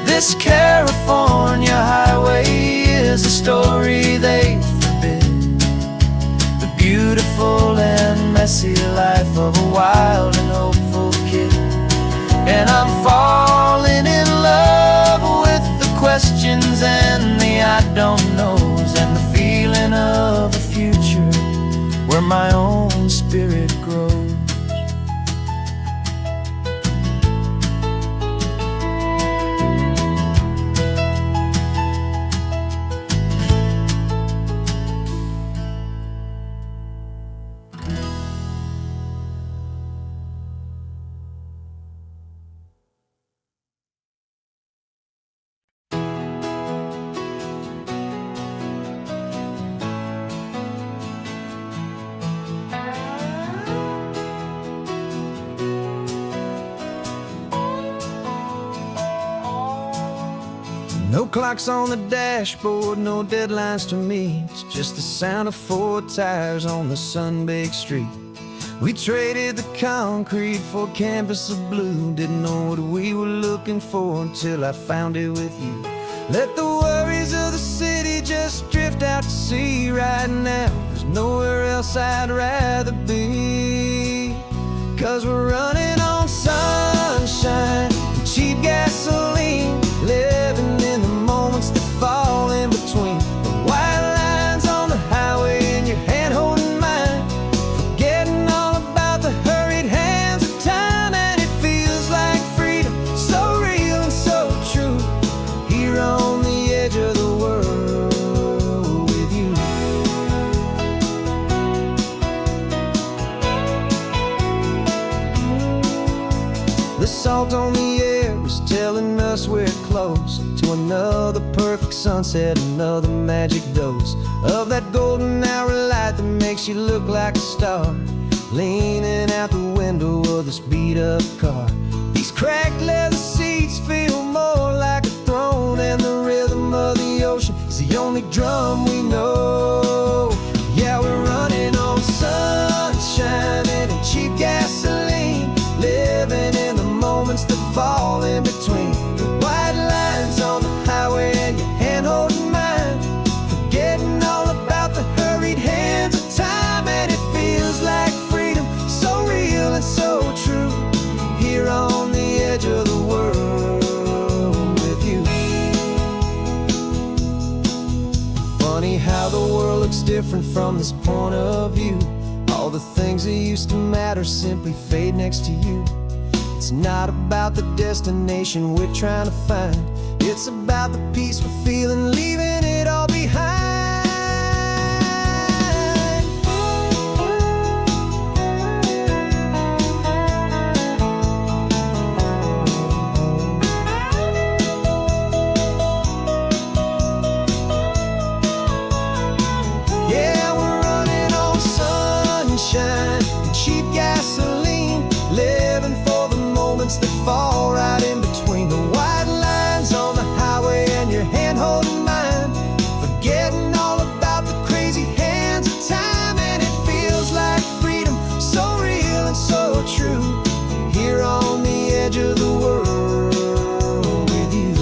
This California highway is a story they forbid, the beautiful and messy life of a wild and hopeful kid. And I'm falling in love with the questions and the I don't knows, and the feeling of a future where my own spirit grows. No clocks on the dashboard, no deadlines to meet. It's just the sound of 4 tires on the sun-baked street. We traded the concrete for a canvas of blue. Didn't know what we were looking for until I found it with you. Let the worries of the city just drift out to sea right now. There's nowhere else I'd rather be. 'Cause we're running on sunshine and cheap gasoline, living in the moments that fall in between. The white lines on the highway and your hand holding mine, forgetting all about the hurried hands of time. And it feels like freedom, so real and so true, here on the edge of the world with you. The salt on the air is telling us we're close to another perfect sunset, another magic dose of that golden hour light that makes you look like a star, leaning out the window of this beat-up car. These cracked leather seats feel more like a throne, and the rhythm of the ocean is the only drum we know. Yeah, we're running on sunshine and cheap gasoline, living in the moments that fall in between. The white lines on the highway and your hand holding mine, forgetting all about the hurried hands of time. And it feels like freedom, so real and so true, here on the edge of the world with you. Funny how the world looks different from this point of view. All the things that used to matter simply fade next to you. It's not about the destination we're trying to find, it's about the peace we're feeling, leaving it all behind. Yeah, we're running on sunshine and cheap gasoline, living for the moments that fall right in between. The white lines on the highway and your hand holding mine, forgetting all about the crazy hands of time. And it feels like freedom, so real and so true, here on the edge of the world with you.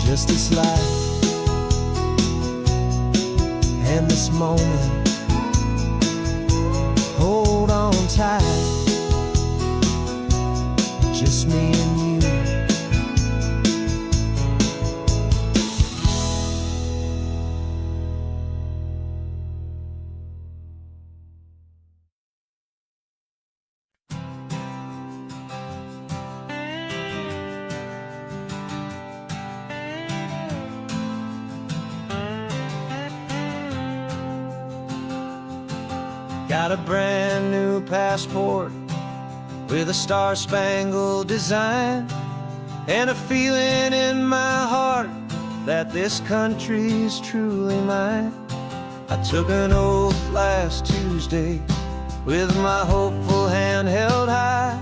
Just this life and this moment, hold on tight, just me and you. Got a brand new passport with a star-spangled design, and a feeling in my heart that this country's truly mine. I took an oath last Tuesday with my hopeful hand held high,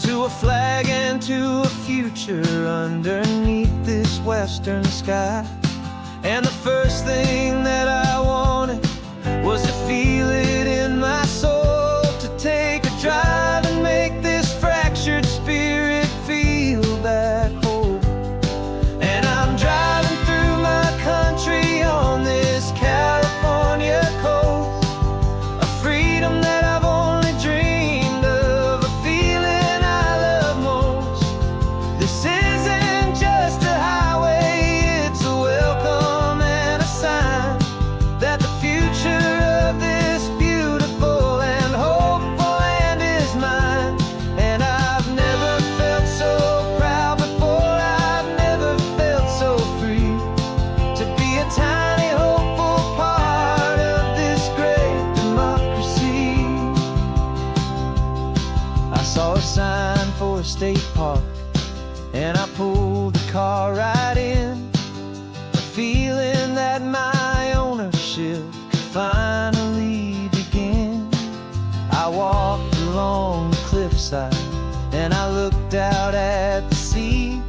to a flag and to a future underneath this western sky. And the first thing that I wanted was to feel it in my soul, to take a drive and make this fractured spirit feel back home. And I'm driving through my country on this California coast, a freedom that I've only dreamed of, a feeling I love most. This isn't just a highway, it's a welcome and a sign. hillside, and I looked out at the sea,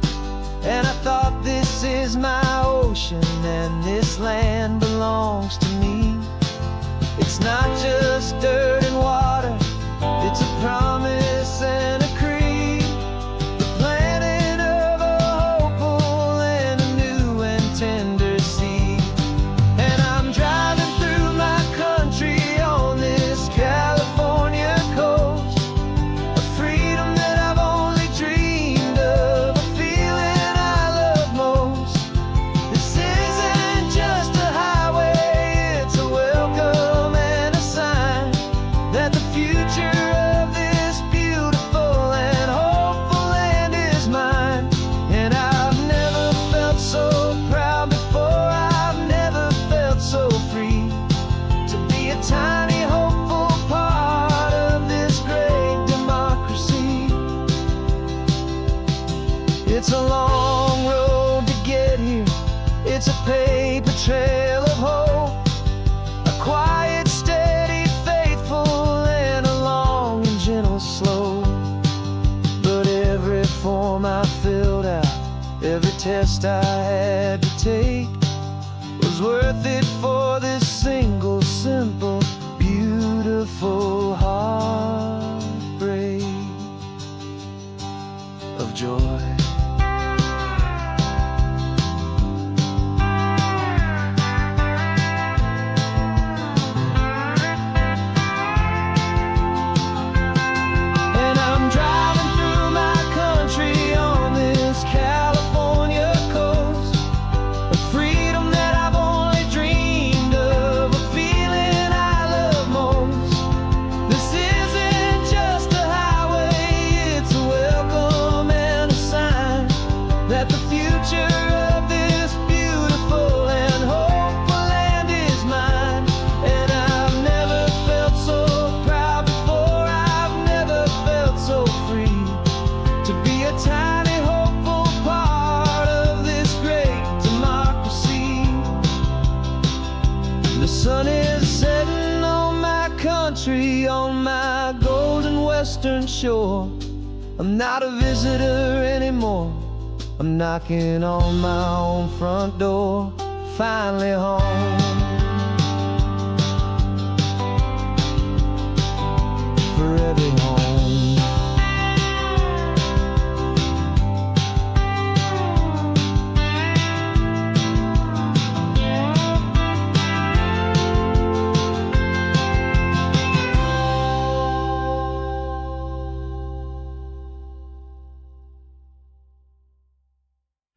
and I thought, this is my ocean, and this land belongs to me. It's not just dirt and water, it's a promise and a creed, the planting of a hopeful and a new and tender seed. And I'm driving through my country on this California coast, a freedom that I've only dreamed of, a feeling I love most. This isn't just a highway, it's a welcome and a sign that the future of this beautiful and hopeful land is mine. And I've never felt so proud before, I've never felt so free to be a tiny hopeful part of this great democracy. It's a long road to get here, it's a paper trail of hope, a quiet, steady, faithful, and a long and gentle slope. But every form I filled out, every test I had to take, was worth it for this single, simple, beautiful heartbreak of joy. And I'm driving through my country on this California coast, a freedom that I've only dreamed of, a feeling I love most. This isn't just a highway, it's a welcome and a sign that the future of this beautiful and hopeful land is mine. And I've never felt so proud before, I've never felt so free to be a tiny hopeful part of this great democracy. The sun is setting on my country, on my golden western shore. I'm not a visitor anymore, I'm knocking on my own front door, finally home.